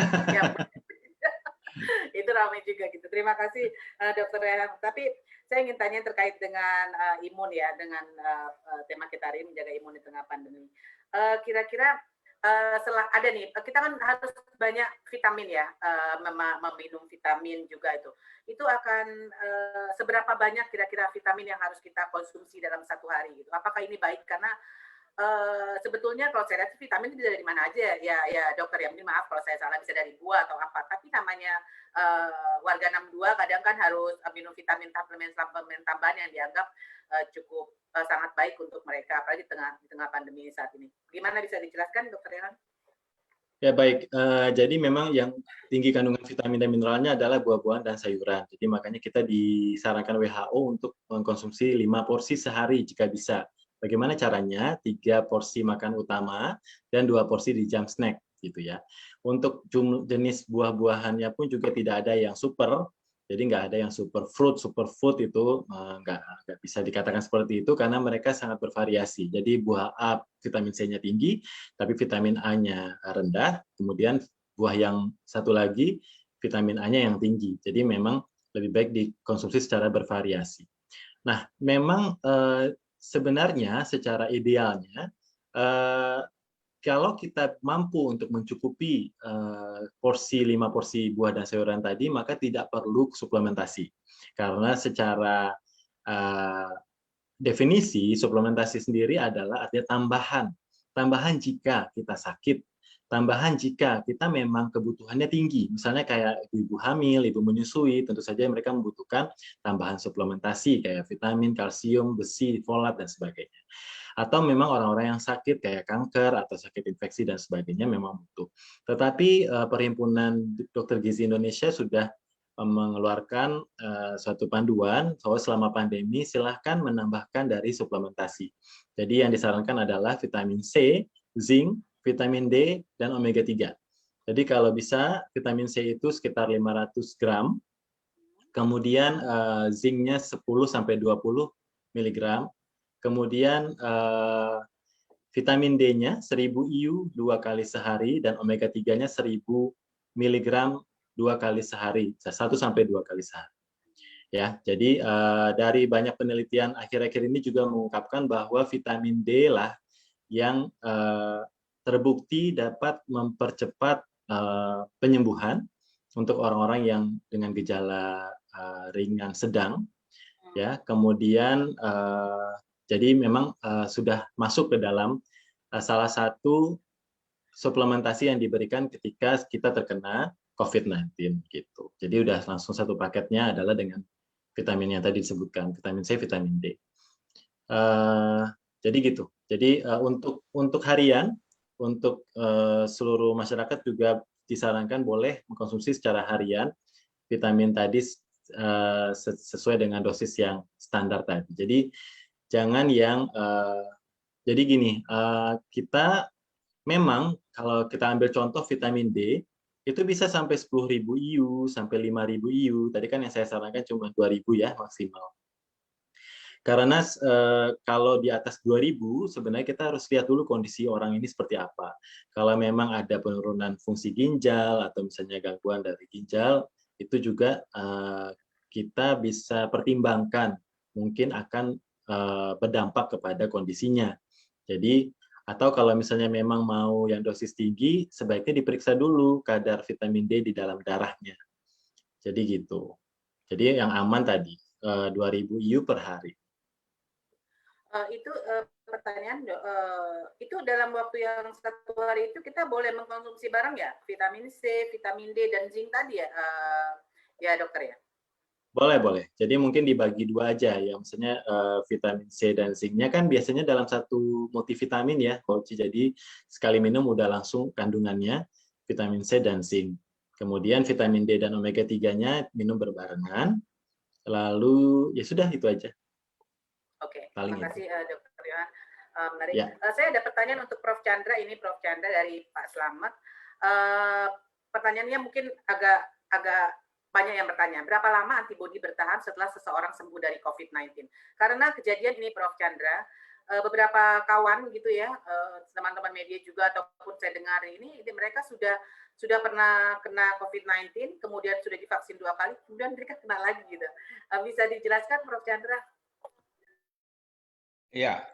Speaker 1: Itu ramai juga gitu. Terima kasih Dr. Rehan. Tapi saya ingin tanya terkait dengan imun ya, dengan tema kita hari ini menjaga imun di tengah pandemi. Kira-kira setelah ada nih, kita kan harus banyak vitamin ya, meminum vitamin juga itu. Itu akan seberapa banyak kira-kira vitamin yang harus kita konsumsi dalam satu hari gitu. Apakah ini baik? Karena sebetulnya kalau saya lihat vitamin itu dari mana aja ya dokter ya, mungkin maaf kalau saya salah, bisa dari buah atau apa, tapi namanya warga 62 kadang kan harus minum vitamin suplemen tambahan yang dianggap cukup sangat baik untuk mereka, apalagi di tengah pandemi saat ini. Gimana, bisa dijelaskan dokter Rehan?
Speaker 3: Ya baik, jadi memang yang tinggi kandungan vitamin dan mineralnya adalah buah-buahan dan sayuran. Jadi makanya kita disarankan WHO untuk mengkonsumsi 5 porsi sehari jika bisa. Bagaimana caranya? 3 porsi makan utama dan 2 porsi di jam snack gitu ya. Untuk jenis buah-buahannya pun juga tidak ada yang super. Jadi nggak ada yang superfood itu nggak bisa dikatakan seperti itu karena mereka sangat bervariasi. Jadi buah A vitamin C-nya tinggi, tapi vitamin A-nya rendah. Kemudian buah yang satu lagi vitamin A-nya yang tinggi. Jadi memang lebih baik dikonsumsi secara bervariasi. Nah, memang sebenarnya secara idealnya kalau kita mampu untuk mencukupi 5 porsi buah dan sayuran tadi, maka tidak perlu suplementasi. Karena secara definisi, suplementasi sendiri adalah artinya tambahan. Tambahan jika kita sakit, tambahan jika kita memang kebutuhannya tinggi. Misalnya kayak ibu hamil, ibu menyusui, tentu saja mereka membutuhkan tambahan suplementasi kayak vitamin, kalsium, besi, folat, dan sebagainya. Atau memang orang-orang yang sakit kayak kanker atau sakit infeksi dan sebagainya memang butuh. Tetapi Perhimpunan Dokter Gizi Indonesia sudah mengeluarkan suatu panduan bahwa selama pandemi silahkan menambahkan dari suplementasi. Jadi yang disarankan adalah vitamin C, zinc, vitamin D, dan omega 3. Jadi kalau bisa vitamin C itu sekitar 500 gram, kemudian zincnya 10-20 mg, kemudian vitamin D-nya 1000 IU 2 kali sehari, dan omega 3-nya 1000 mg 2 kali sehari, 1-2 kali sehari. Ya, jadi dari banyak penelitian akhir-akhir ini juga mengungkapkan bahwa vitamin D lah yang terbukti dapat mempercepat penyembuhan untuk orang-orang yang dengan gejala ringan sedang, ya. Kemudian jadi memang sudah masuk ke dalam salah satu suplementasi yang diberikan ketika kita terkena COVID-19 gitu. Jadi udah langsung satu paketnya adalah dengan vitamin yang tadi disebutkan, vitamin C, vitamin D. Jadi gitu. Jadi untuk harian, untuk seluruh masyarakat juga disarankan boleh mengkonsumsi secara harian vitamin tadi sesuai dengan dosis yang standar tadi. Jadi jangan yang jadi gini, kita memang kalau kita ambil contoh vitamin D itu bisa sampai 10.000 IU sampai 5.000 IU. Tadi kan yang saya sarankan cuma 2.000 ya maksimal. Karena kalau di atas 2.000 sebenarnya kita harus lihat dulu kondisi orang ini seperti apa. Kalau memang ada penurunan fungsi ginjal atau misalnya gangguan dari ginjal, itu juga kita bisa pertimbangkan mungkin akan berdampak kepada kondisinya. Jadi atau kalau misalnya memang mau yang dosis tinggi, sebaiknya diperiksa dulu kadar vitamin D di dalam darahnya. Jadi gitu. Jadi yang aman tadi 2.000 IU per hari.
Speaker 1: Itu pertanyaan, itu dalam waktu yang satu hari itu kita boleh mengkonsumsi barang ya, vitamin C, vitamin D, dan zinc tadi ya, ya dokter ya?
Speaker 3: Boleh. Jadi mungkin dibagi dua aja ya, misalnya vitamin C dan zinc-nya kan biasanya dalam satu multivitamin ya, Coach. Jadi sekali minum udah langsung kandungannya vitamin C dan zinc. Kemudian vitamin D dan omega 3-nya minum berbarengan. Lalu ya sudah itu aja.
Speaker 1: Oke,
Speaker 3: Paling
Speaker 1: terima kasih dokter Yohan. Menarik.
Speaker 3: Ya.
Speaker 1: Saya ada pertanyaan untuk Prof. Chandra, ini Prof. Chandra dari Pak Slamet. Pertanyaannya mungkin agak banyak yang bertanya, berapa lama antibodi bertahan setelah seseorang sembuh dari COVID-19? Karena kejadian ini Prof. Chandra, beberapa kawan gitu ya, teman-teman media juga ataupun saya dengar ini mereka sudah pernah kena COVID-19, kemudian sudah divaksin 2 kali, kemudian mereka kena lagi gitu. Bisa dijelaskan Prof. Chandra?
Speaker 4: Iya,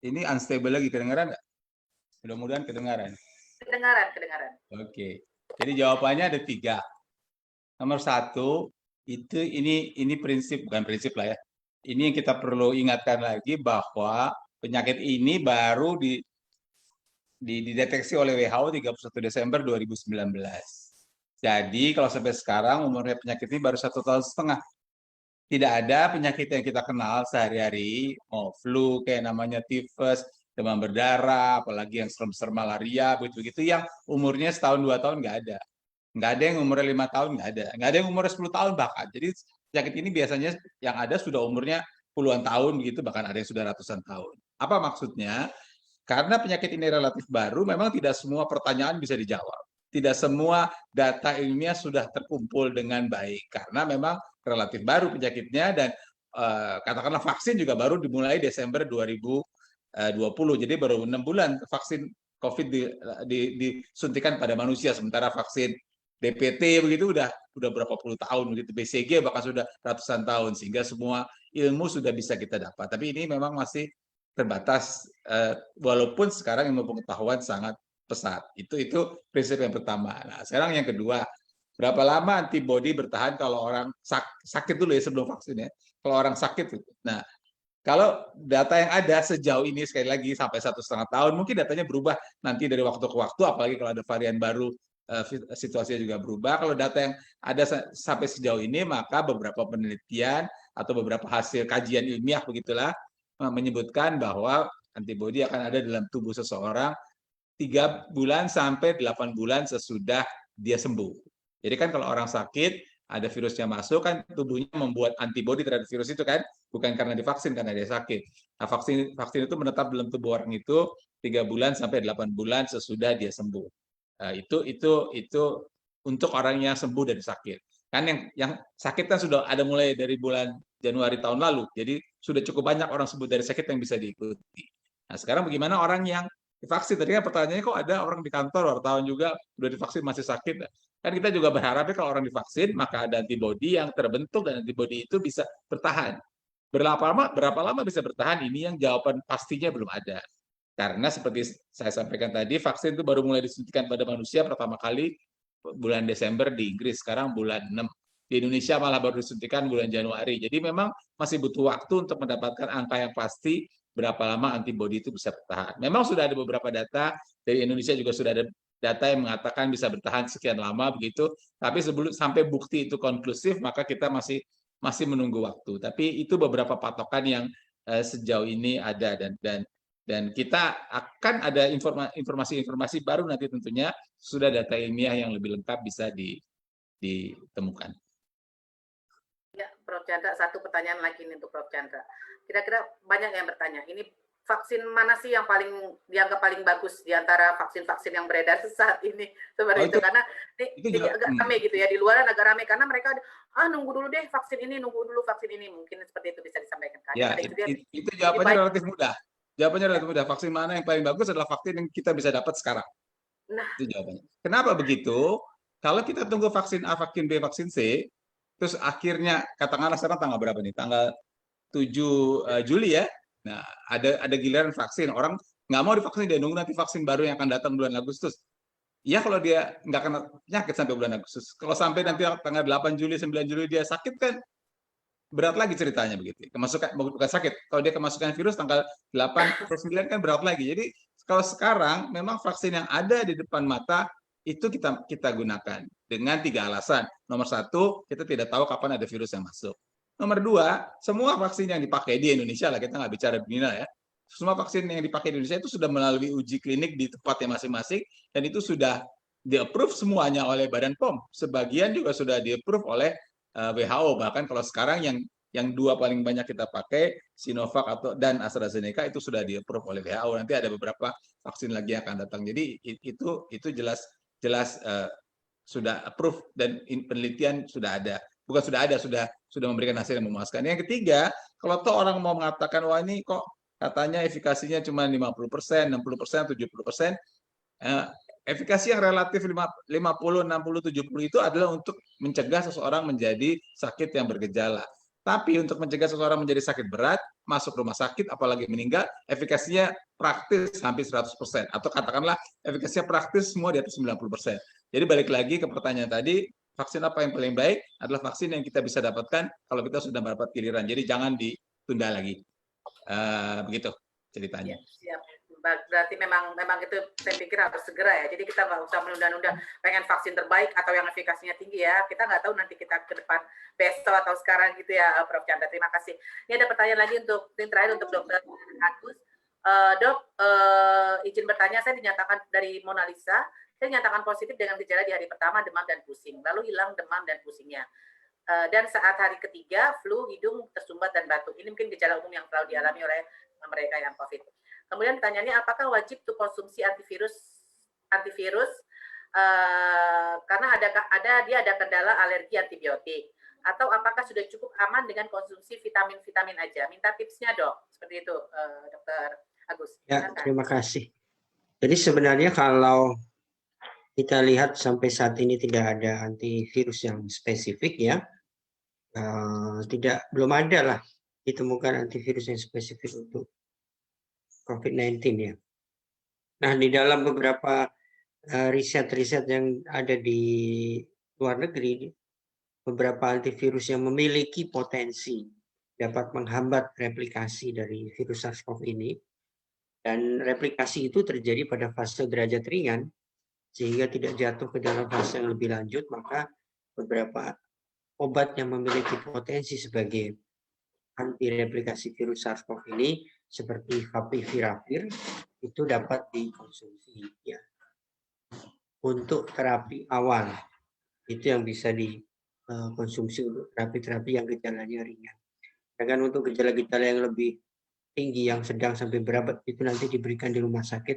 Speaker 4: ini unstable lagi, kedengaran nggak? Mudah-mudahan kedengaran.
Speaker 1: Kedengaran.
Speaker 4: Oke, jadi jawabannya ada 3. Nomor 1, itu ini prinsip, bukan prinsip lah ya. Ini yang kita perlu ingatkan lagi bahwa penyakit ini baru dideteksi oleh WHO 31 Desember 2019. Jadi kalau sampai sekarang umurnya penyakit ini baru 1,5 tahun. Tidak ada penyakit yang kita kenal sehari-hari, mau flu kayak namanya tifus, demam berdarah, apalagi yang serem-serem malaria, begitu-begitu yang umurnya setahun 2 tahun nggak ada. Nggak ada yang umurnya 5 tahun, nggak ada. Nggak ada yang umurnya 10 tahun bahkan. Jadi penyakit ini biasanya yang ada sudah umurnya puluhan tahun gitu, bahkan ada yang sudah ratusan tahun. Apa maksudnya? Karena penyakit ini relatif baru, memang tidak semua pertanyaan bisa dijawab. Tidak semua data ilmiah sudah terkumpul dengan baik. Karena memang relatif baru penyakitnya dan katakanlah vaksin juga baru dimulai Desember 2020. Jadi baru 6 bulan vaksin COVID disuntikan pada manusia, sementara vaksin DPT begitu udah berapa puluh tahun begitu, BCG bahkan sudah ratusan tahun, sehingga semua ilmu sudah bisa kita dapat. Tapi ini memang masih terbatas, walaupun sekarang ilmu pengetahuan sangat pesat. Itu prinsip yang pertama. Nah, sekarang yang kedua, berapa lama antibodi bertahan kalau orang sakit dulu ya sebelum vaksin ya. Kalau orang sakit, nah kalau data yang ada sejauh ini sekali lagi sampai 1,5 tahun, mungkin datanya berubah nanti dari waktu ke waktu, apalagi kalau ada varian baru, situasinya juga berubah. Kalau data yang ada sampai sejauh ini, maka beberapa penelitian atau beberapa hasil kajian ilmiah begitulah menyebutkan bahwa antibodi akan ada dalam tubuh seseorang 3 bulan sampai 8 bulan sesudah dia sembuh. Jadi kan kalau orang sakit, ada virusnya masuk, kan tubuhnya membuat antibodi terhadap virus itu kan, bukan karena divaksin, karena dia sakit. Nah, vaksin itu menetap dalam tubuh orang itu 3 bulan sampai 8 bulan sesudah dia sembuh. Nah, itu untuk orang yang sembuh dari sakit. Kan yang sakit kan sudah ada mulai dari bulan Januari tahun lalu. Jadi sudah cukup banyak orang sembuh dari sakit yang bisa diikuti. Nah, sekarang bagaimana orang yang divaksin? Tadi kan pertanyaannya kok ada orang di kantor, wartawan juga udah divaksin masih sakit. Kan kita juga berharap kalau orang divaksin maka ada antibodi yang terbentuk dan antibodi itu bisa bertahan. Berapa lama bisa bertahan? Ini yang jawaban pastinya belum ada. Karena seperti saya sampaikan tadi, vaksin itu baru mulai disuntikan pada manusia pertama kali bulan Desember di Inggris, sekarang bulan 6. Di Indonesia malah baru disuntikan bulan Januari. Jadi memang masih butuh waktu untuk mendapatkan angka yang pasti berapa lama antibodi itu bisa bertahan. Memang sudah ada beberapa data, dari Indonesia juga sudah ada data yang mengatakan bisa bertahan sekian lama begitu, tapi sebelum sampai bukti itu konklusif, maka kita masih menunggu waktu. Tapi itu beberapa patokan yang sejauh ini ada dan kita akan ada informasi-informasi baru nanti tentunya sudah data ilmiah yang lebih lengkap bisa ditemukan.
Speaker 1: Ya, Prof. Chandra, satu pertanyaan lagi nih untuk Prof. Chandra. Kira-kira banyak yang bertanya, ini vaksin mana sih yang dianggap paling bagus di antara vaksin-vaksin yang beredar saat ini? Seperti itu, karena ini agak rame gitu ya, di luar agak rame karena mereka nunggu dulu deh vaksin ini, mungkin seperti itu bisa disampaikan.
Speaker 4: Ya, itu jawabannya relatif mudah. Jawabannya relatif mudah. Vaksin mana yang paling bagus adalah vaksin yang kita bisa dapat sekarang. Nah, itu jawabannya. Kenapa begitu? Kalau kita tunggu vaksin A, vaksin B, vaksin C, terus akhirnya katakanlah sekarang tanggal berapa nih? Tanggal 7 Juli ya. Nah, ada giliran vaksin. Orang nggak mau divaksin, dia nunggu nanti vaksin baru yang akan datang bulan Agustus. Ya kalau dia nggak kena penyakit sampai bulan Agustus. Kalau sampai nanti tanggal 8 Juli, 9 Juli dia sakit kan berat lagi ceritanya begitu. Bukan sakit. Kalau dia kemasukan virus tanggal 8 atau 9 kan berat lagi. Jadi kalau sekarang memang vaksin yang ada di depan mata itu kita gunakan dengan 3 alasan. Nomor 1, kita tidak tahu kapan ada virus yang masuk. Nomor 2, semua vaksin yang dipakai di Indonesia lah, kita nggak bicara dunia ya. Semua vaksin yang dipakai di Indonesia itu sudah melalui uji klinik di tempatnya masing-masing dan itu sudah di-approve semuanya oleh Badan POM. Sebagian juga sudah di-approve oleh WHO. Bahkan kalau sekarang yang 2 paling banyak kita pakai, Sinovac dan AstraZeneca itu sudah di-approve oleh WHO. Nanti ada beberapa vaksin lagi yang akan datang. Jadi itu jelas sudah approve dan penelitian sudah ada. Bukan sudah ada, sudah memberikan hasil yang memuaskan. Yang ketiga, kalau toh orang mau mengatakan wah ini kok katanya efikasinya cuma 50%, 60%, 70%. Efikasi yang relatif 50, 60, 70 itu adalah untuk mencegah seseorang menjadi sakit yang bergejala. Tapi untuk mencegah seseorang menjadi sakit berat, masuk rumah sakit, apalagi meninggal, efikasinya praktis hampir 100%. Atau katakanlah efikasinya praktis semua di atas 90%. Jadi balik lagi ke pertanyaan tadi, vaksin apa yang paling baik adalah vaksin yang kita bisa dapatkan kalau kita sudah mendapat giliran. Jadi jangan ditunda lagi. Begitu ceritanya.
Speaker 1: Siap. Berarti memang itu saya pikir harus segera ya. Jadi kita nggak usah menunda-nunda pengen vaksin terbaik atau yang efikasinya tinggi ya. Kita nggak tahu nanti kita ke depan besok atau sekarang gitu ya, Prof. Chandra. Terima kasih. Ini ada pertanyaan lagi untuk yang terakhir untuk Dr. Agus. Dok, izin bertanya, saya dinyatakan dari Mona Lisa, saya dinyatakan positif dengan gejala di hari pertama demam dan pusing, lalu hilang demam dan pusingnya. Dan saat hari ketiga, flu, hidung tersumbat dan batuk. Ini mungkin gejala umum yang selalu dialami oleh mereka yang COVID. Kemudian pertanyaannya, apakah wajib tuh konsumsi antivirus karena dia ada kendala alergi antibiotik, atau apakah sudah cukup aman dengan konsumsi vitamin aja? Minta tipsnya dok, seperti itu, Dokter Agus.
Speaker 2: Ya, terima kasih. Jadi sebenarnya kalau kita lihat sampai saat ini tidak ada antivirus yang spesifik ya, belum ada lah ditemukan antivirus yang spesifik untuk COVID-19 ya. Nah, di dalam beberapa riset-riset yang ada di luar negeri, beberapa antivirus yang memiliki potensi dapat menghambat replikasi dari virus SARS-CoV ini, dan replikasi itu terjadi pada fase derajat ringan, sehingga tidak jatuh ke dalam fase yang lebih lanjut, maka beberapa obat yang memiliki potensi sebagai anti replikasi virus SARS-CoV ini seperti Favipiravir itu dapat dikonsumsi ya. Untuk terapi awal itu yang bisa dikonsumsi untuk terapi-terapi yang gejalanya ringan. Sedangkan untuk gejala-gejala yang lebih tinggi, yang sedang sampai berat, itu nanti diberikan di rumah sakit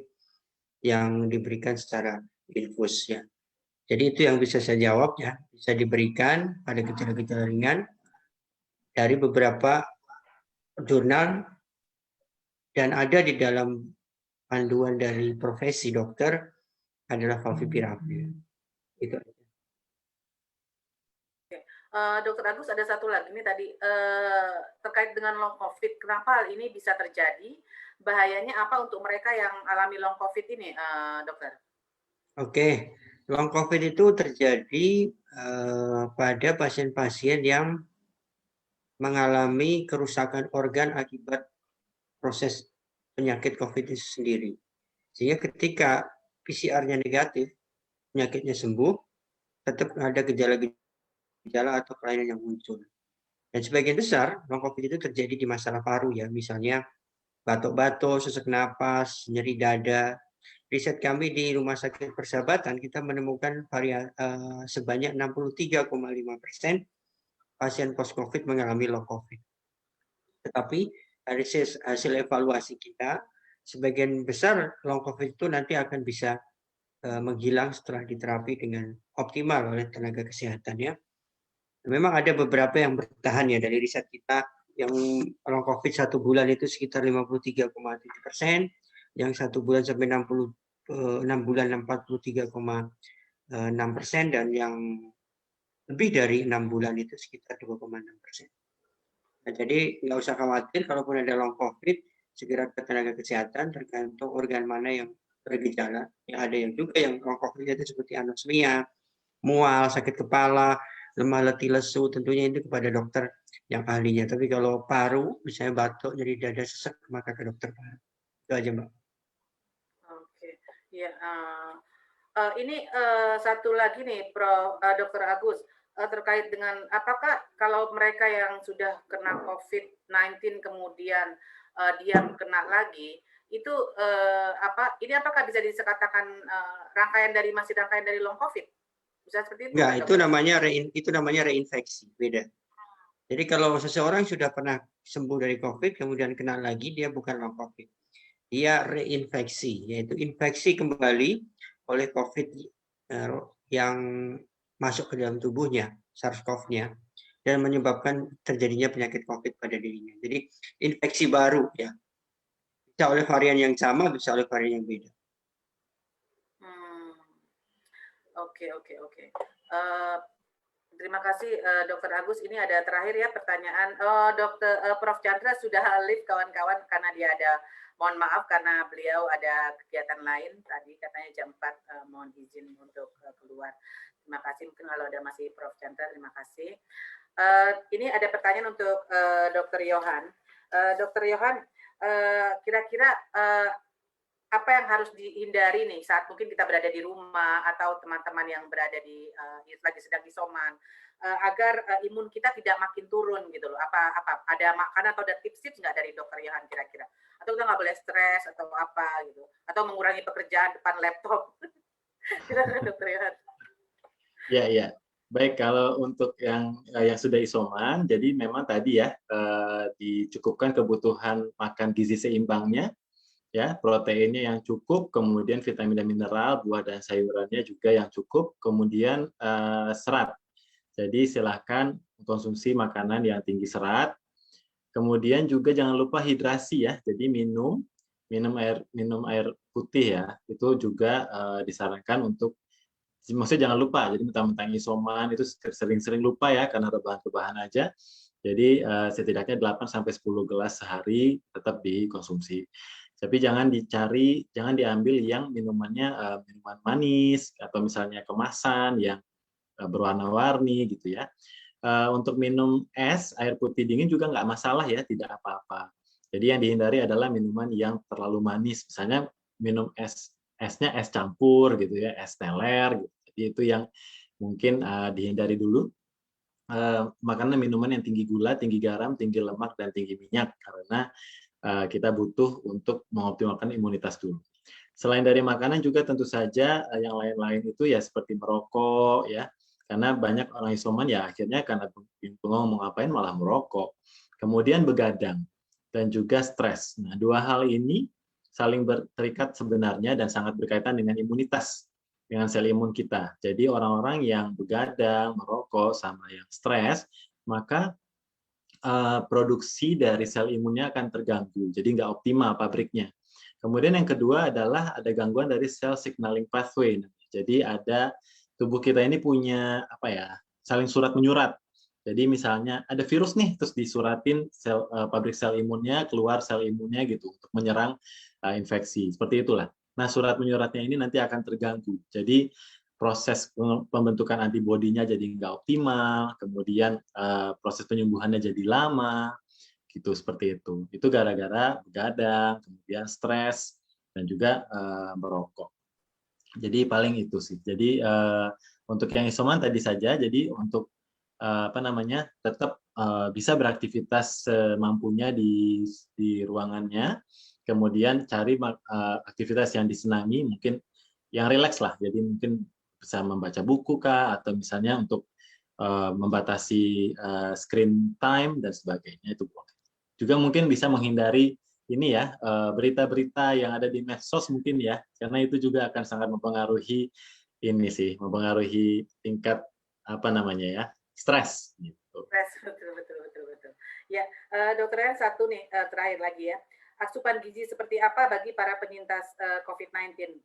Speaker 2: yang diberikan secara infus ya. Jadi itu yang bisa saya jawab ya, bisa diberikan pada gejala-gejala ringan dari beberapa jurnal dan ada di dalam panduan dari profesi dokter adalah Favipiravir. Itu.
Speaker 1: Dokter Agus, ada satu lagi nih tadi terkait dengan long COVID. Kenapa hal ini bisa terjadi? Bahayanya apa untuk mereka yang alami long COVID ini, dokter?
Speaker 2: Oke, long COVID itu terjadi pada pasien-pasien yang mengalami kerusakan organ akibat proses penyakit COVID itu sendiri. Sehingga ketika PCR-nya negatif, penyakitnya sembuh, tetap ada gejala atau kelainan yang muncul. Dan sebagian besar long COVID itu terjadi di masalah paru ya, misalnya batuk-batuk, sesak napas, nyeri dada. Riset kami di Rumah Sakit Persahabatan, kita menemukan sebanyak 63,5% pasien post-COVID mengalami long COVID. Tetapi dari hasil evaluasi kita, sebagian besar long COVID itu nanti akan bisa menghilang setelah diterapi dengan optimal oleh tenaga kesehatan ya. Memang ada beberapa yang bertahan ya dari riset kita, yang long COVID 1 bulan itu sekitar 53,7%, yang 1 bulan sampai 6 bulan 43,6%, dan yang lebih dari 6 bulan itu sekitar 2,6%. Nah, jadi nggak usah khawatir kalaupun ada long COVID, segera ke tenaga kesehatan tergantung organ mana yang bergejala. Ya, ada yang juga yang long COVID itu seperti anosmia, mual, sakit kepala, lemah letih lesu, tentunya itu kepada dokter yang ahlinya. Tapi kalau paru, misalnya batuk, nyeri dada, sesak, maka ke dokter paru. Itu aja, Mbak.
Speaker 1: Oke, ya. Ini satu lagi nih, Dokter Agus, terkait dengan apakah kalau mereka yang sudah kena COVID-19 kemudian dia kena lagi, itu ini apakah bisa dikatakan rangkaian dari long COVID? Bisa seperti itu?
Speaker 2: Enggak, itu namanya reinfeksi, beda. Jadi kalau seseorang sudah pernah sembuh dari COVID kemudian kena lagi, dia bukan long COVID. Dia reinfeksi, yaitu infeksi kembali oleh COVID yang masuk ke dalam tubuhnya, SARS-CoV-nya, dan menyebabkan terjadinya penyakit COVID pada dirinya. Jadi infeksi baru ya. Bisa oleh varian yang sama, bisa oleh varian yang beda.
Speaker 1: Oke. Terima kasih Dr. Agus. Ini ada terakhir ya pertanyaan. Prof. Chandra sudah live kawan-kawan karena dia ada, mohon maaf karena beliau ada kegiatan lain tadi katanya jam 4 mohon izin untuk keluar. Terima kasih, mungkin kalau ada masih Prof. Chandra, terima kasih. Ini ada pertanyaan untuk Dr. Yohan. Dr. Yohan, kira-kira apa yang harus dihindari nih saat mungkin kita berada di rumah atau teman-teman yang berada di lagi sedang isoman, agar imun kita tidak makin turun gitu loh. Apa ada makanan atau ada tips-tips nggak dari Dokter Yohan kira-kira? Atau kita nggak boleh stres atau apa gitu? Atau mengurangi pekerjaan depan laptop? Silakan Dokter Yohan.
Speaker 3: Ya. Baik, kalau untuk yang sudah isoman, jadi memang tadi ya dicukupkan kebutuhan makan gizi seimbangnya, ya, proteinnya yang cukup, kemudian vitamin dan mineral, buah dan sayurannya juga yang cukup, kemudian serat. Jadi silakan konsumsi makanan yang tinggi serat. Kemudian juga jangan lupa hidrasi ya. Jadi minum air putih ya. Itu juga disarankan untuk, maksudnya jangan lupa. Jadi mentang-mentang isoman itu sering-sering lupa ya karena rebahan-rebahan aja. Jadi setidaknya 8 sampai 10 gelas sehari tetap dikonsumsi. Tapi jangan diambil yang minumannya minuman manis atau misalnya kemasan yang berwarna-warni gitu ya. Untuk minum es, air putih dingin juga nggak masalah ya, tidak apa-apa. Jadi yang dihindari adalah minuman yang terlalu manis, misalnya minum esnya es campur gitu ya, es teler gitu. Jadi itu yang mungkin dihindari dulu. Makanan minuman yang tinggi gula, tinggi garam, tinggi lemak dan tinggi minyak karena kita butuh untuk mengoptimalkan imunitas dulu. Selain dari makanan juga tentu saja yang lain-lain itu ya seperti merokok ya, karena banyak orang isoman ya akhirnya karena bingung mau ngapain malah merokok. Kemudian begadang dan juga stres. Nah, dua hal ini saling terikat sebenarnya dan sangat berkaitan dengan imunitas, dengan sel imun kita. Jadi orang-orang yang begadang, merokok, sama yang stres, maka produksi dari sel imunnya akan terganggu, jadi nggak optimal pabriknya. Kemudian yang kedua adalah ada gangguan dari cell signaling pathway. Jadi ada tubuh kita ini punya saling surat menyurat. Jadi misalnya ada virus nih, terus disuratin pabrik sel imunnya, keluar sel imunnya gitu untuk menyerang infeksi. Seperti itulah. Nah surat menyuratnya ini nanti akan terganggu. Jadi proses pembentukan antibodinya jadi nggak optimal, kemudian proses penyembuhannya jadi lama, gitu seperti itu. Itu gara-gara begadang, kemudian stres, dan juga merokok. Jadi paling itu sih. Jadi untuk yang isoman tadi saja. Jadi untuk tetap bisa beraktivitas semampunya di ruangannya. Kemudian cari aktivitas yang disenangi, mungkin yang rileks lah. Jadi mungkin bisa membaca buku kah, atau misalnya untuk membatasi screen time dan sebagainya, itu boleh. Juga mungkin bisa menghindari ini ya, berita-berita yang ada di medsos mungkin ya, karena itu juga akan sangat mempengaruhi ini sih, mempengaruhi tingkat stres gitu.
Speaker 1: Stres, betul. Ya, Dokter Yan, satu nih terakhir lagi ya. Asupan gizi seperti apa bagi para penyintas COVID-19?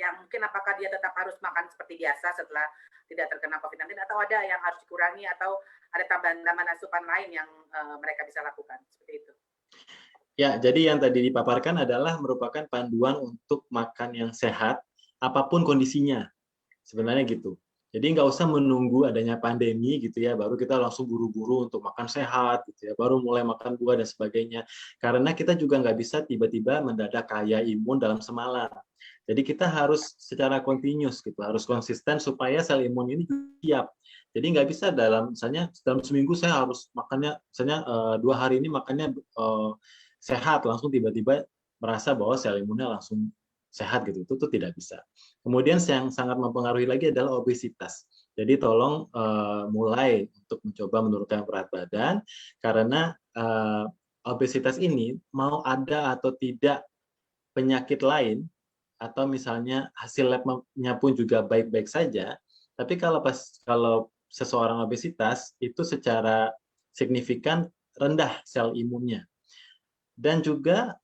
Speaker 1: Yang mungkin apakah dia tetap harus makan seperti biasa setelah tidak terkena COVID-19, atau ada yang harus dikurangi, atau ada tambahan asupan lain yang mereka bisa lakukan seperti itu?
Speaker 3: Ya, jadi yang tadi dipaparkan adalah merupakan panduan untuk makan yang sehat apapun kondisinya, sebenarnya gitu. Jadi nggak usah menunggu adanya pandemi gitu ya, baru kita langsung buru-buru untuk makan sehat gitu ya, baru mulai makan buah dan sebagainya. Karena kita juga nggak bisa tiba-tiba mendadak kaya imun dalam semalam. Jadi kita harus secara continuous gitu, harus konsisten supaya sel imun ini siap. Jadi nggak bisa misalnya dalam seminggu saya harus makannya, misalnya 2 hari ini makannya sehat, langsung tiba-tiba merasa bahwa sel imunnya langsung sehat gitu, itu tidak bisa. Kemudian yang sangat mempengaruhi lagi adalah obesitas. Jadi tolong mulai untuk mencoba menurunkan berat badan, karena obesitas ini mau ada atau tidak penyakit lain, atau misalnya hasil lab-nya pun juga baik-baik saja, tapi kalau seseorang obesitas itu secara signifikan rendah sel imunnya. Dan juga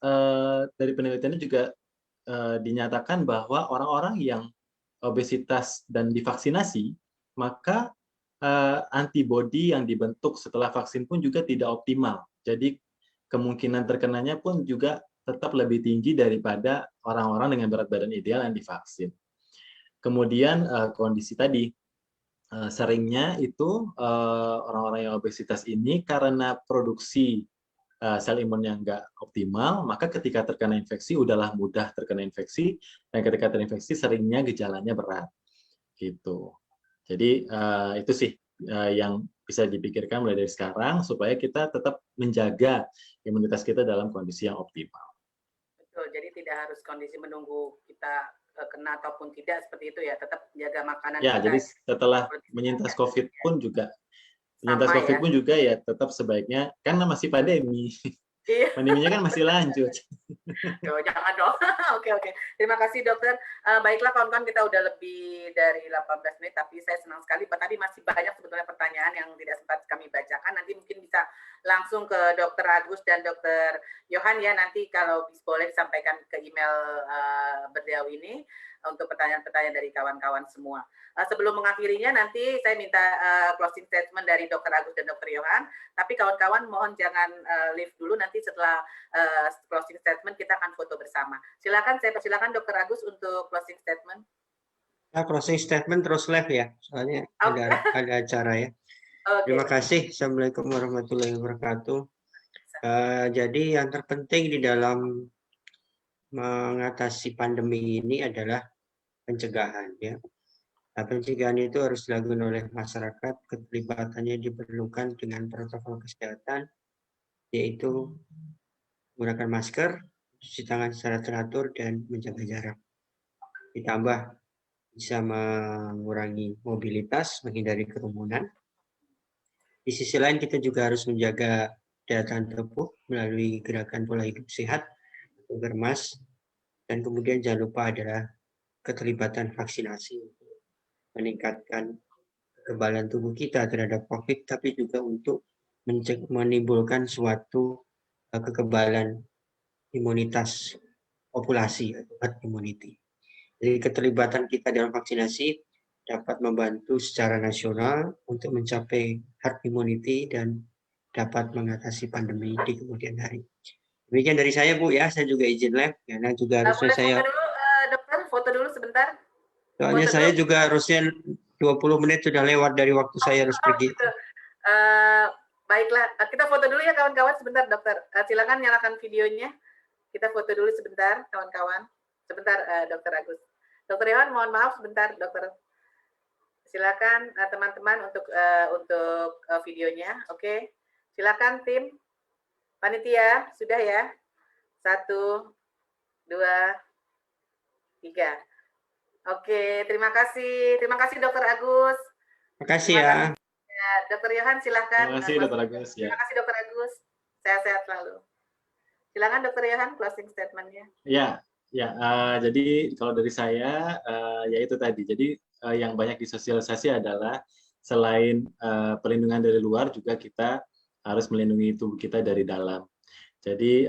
Speaker 3: dari penelitiannya juga dinyatakan bahwa orang-orang yang obesitas dan divaksinasi, maka antibodi yang dibentuk setelah vaksin pun juga tidak optimal. Jadi kemungkinan terkenanya pun juga tetap lebih tinggi daripada orang-orang dengan berat badan ideal yang divaksin. Kemudian kondisi tadi, seringnya itu orang-orang yang obesitas ini karena produksi sel imun yang nggak optimal, maka ketika terkena infeksi udahlah mudah terkena infeksi, dan ketika terinfeksi seringnya gejalanya berat, gitu. Jadi itu sih yang bisa dipikirkan mulai dari sekarang supaya kita tetap menjaga imunitas kita dalam kondisi yang optimal.
Speaker 1: Betul, jadi tidak harus kondisi menunggu kita kena ataupun tidak seperti itu ya, tetap jaga makanan
Speaker 3: Ya,
Speaker 1: kita.
Speaker 3: jadi setelah menyintas COVID pun juga ya tetap sebaiknya, karena masih pandemi.
Speaker 1: Iya.
Speaker 3: Pandeminya kan masih lanjut.
Speaker 1: Jangan dong. Oke. Terima kasih dokter. Baiklah kawan-kawan, kita udah lebih dari 18 menit, tapi saya senang sekali. Tadi masih banyak sebetulnya pertanyaan yang tidak sempat kami bacakan. Nanti mungkin bisa langsung ke dokter Agus dan dokter Yohan ya. Nanti kalau boleh disampaikan ke email beliau ini untuk pertanyaan-pertanyaan dari kawan-kawan semua. Sebelum mengakhirinya nanti saya minta closing statement dari dokter Agus dan dokter Yohan. Tapi kawan-kawan mohon jangan leave dulu, nanti setelah closing statement kita akan foto bersama. Silakan, saya persilakan dokter Agus untuk closing statement.
Speaker 2: Nah, closing statement terus live ya, soalnya ada acara ya. Terima kasih. Assalamualaikum warahmatullahi wabarakatuh. Jadi yang terpenting di dalam mengatasi pandemi ini adalah pencegahan ya. Nah, pencegahan itu harus dilakukan oleh masyarakat, keterlibatannya diperlukan dengan protokol kesehatan, yaitu menggunakan masker, cuci tangan secara teratur, dan menjaga jarak. Ditambah bisa mengurangi mobilitas, menghindari kerumunan. Di sisi lain kita juga harus menjaga daya tahan tubuh melalui gerakan pola hidup sehat, bermas, dan kemudian jangan lupa adalah keterlibatan vaksinasi, meningkatkan kekebalan tubuh kita terhadap COVID, tapi juga untuk menimbulkan suatu kekebalan imunitas populasi atau herd immunity. Jadi keterlibatan kita dalam vaksinasi dapat membantu secara nasional untuk mencapai herd immunity dan dapat mengatasi pandemi di kemudian hari. Demikian dari saya Bu ya, saya juga izin live karena juga harusnya saya
Speaker 1: foto dulu, dokter, foto dulu sebentar.
Speaker 2: Soalnya saya juga harusnya 20 menit sudah lewat dari waktu saya harus pergi.
Speaker 1: Gitu. Baiklah, kita foto dulu ya kawan-kawan sebentar dokter. Silakan nyalakan videonya. Kita foto dulu sebentar kawan-kawan. Sebentar dokter Agus. Dokter Yohan mohon maaf sebentar dokter. Silakan teman-teman untuk videonya. Oke. Silakan tim panitia sudah ya. 1, 2, 3. Oke, terima kasih dokter Agus.
Speaker 2: Terima kasih ya.
Speaker 1: Dokter Yohan silahkan.
Speaker 3: Terima kasih dokter Agus.
Speaker 1: Terima kasih dokter Agus. Sehat-sehat selalu. Silakan dokter Yohan closing statement-nya.
Speaker 3: Ya. Jadi kalau dari saya ya itu tadi. Jadi yang banyak disosialisasi adalah selain perlindungan dari luar juga kita harus melindungi tubuh kita dari dalam. Jadi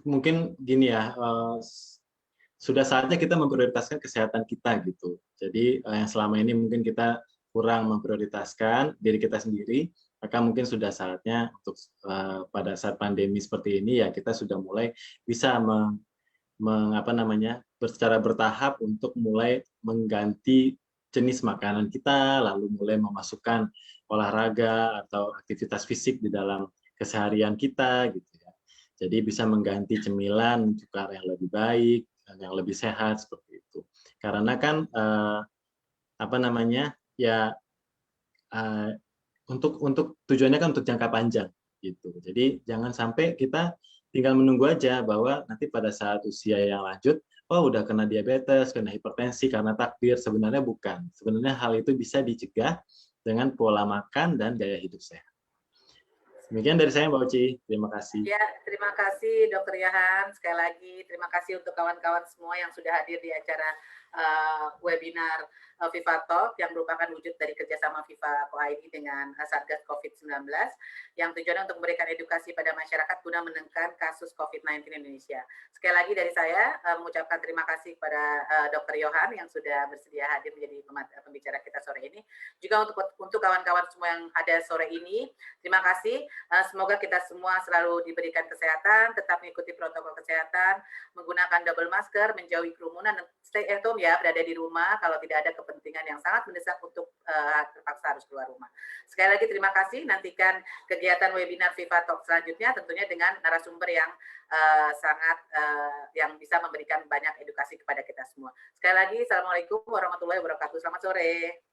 Speaker 3: mungkin gini ya. Sudah saatnya kita memprioritaskan kesehatan kita gitu. Jadi yang selama ini mungkin kita kurang memprioritaskan diri kita sendiri, maka mungkin sudah saatnya untuk pada saat pandemi seperti ini ya kita sudah mulai bisa secara bertahap untuk mulai mengganti jenis makanan kita, lalu mulai memasukkan olahraga atau aktivitas fisik di dalam keseharian kita gitu ya. Jadi bisa mengganti cemilan untuk arah yang lebih baik, yang lebih sehat seperti itu. Karena kan untuk tujuannya kan untuk jangka panjang gitu. Jadi jangan sampai kita tinggal menunggu aja bahwa nanti pada saat usia yang lanjut, udah kena diabetes, kena hipertensi karena takdir. Sebenarnya bukan. Sebenarnya hal itu bisa dicegah dengan pola makan dan gaya hidup sehat. Demikian dari saya Mbak Oci. Terima kasih.
Speaker 1: Ya, terima kasih Dr. Yahan. Sekali lagi terima kasih untuk kawan-kawan semua yang sudah hadir di acara webinar FIFA Talk yang merupakan wujud dari kerjasama FIFA Co-ID dengan Satgas COVID-19 yang tujuannya untuk memberikan edukasi pada masyarakat guna menekan kasus COVID-19 di Indonesia. Sekali lagi dari saya mengucapkan terima kasih kepada Dr. Yohan yang sudah bersedia hadir menjadi pembicara kita sore ini. Juga untuk kawan-kawan semua yang ada sore ini, terima kasih. Semoga kita semua selalu diberikan kesehatan, tetap mengikuti protokol kesehatan, menggunakan double masker, menjauhi kerumunan, dan stay at home ya, berada di rumah kalau tidak ada kepentingan yang sangat mendesak untuk terpaksa harus keluar rumah. Sekali lagi terima kasih, nantikan kegiatan webinar FIFA Talk selanjutnya tentunya dengan narasumber yang yang bisa memberikan banyak edukasi kepada kita semua. Sekali lagi, Assalamualaikum warahmatullahi wabarakatuh. Selamat sore.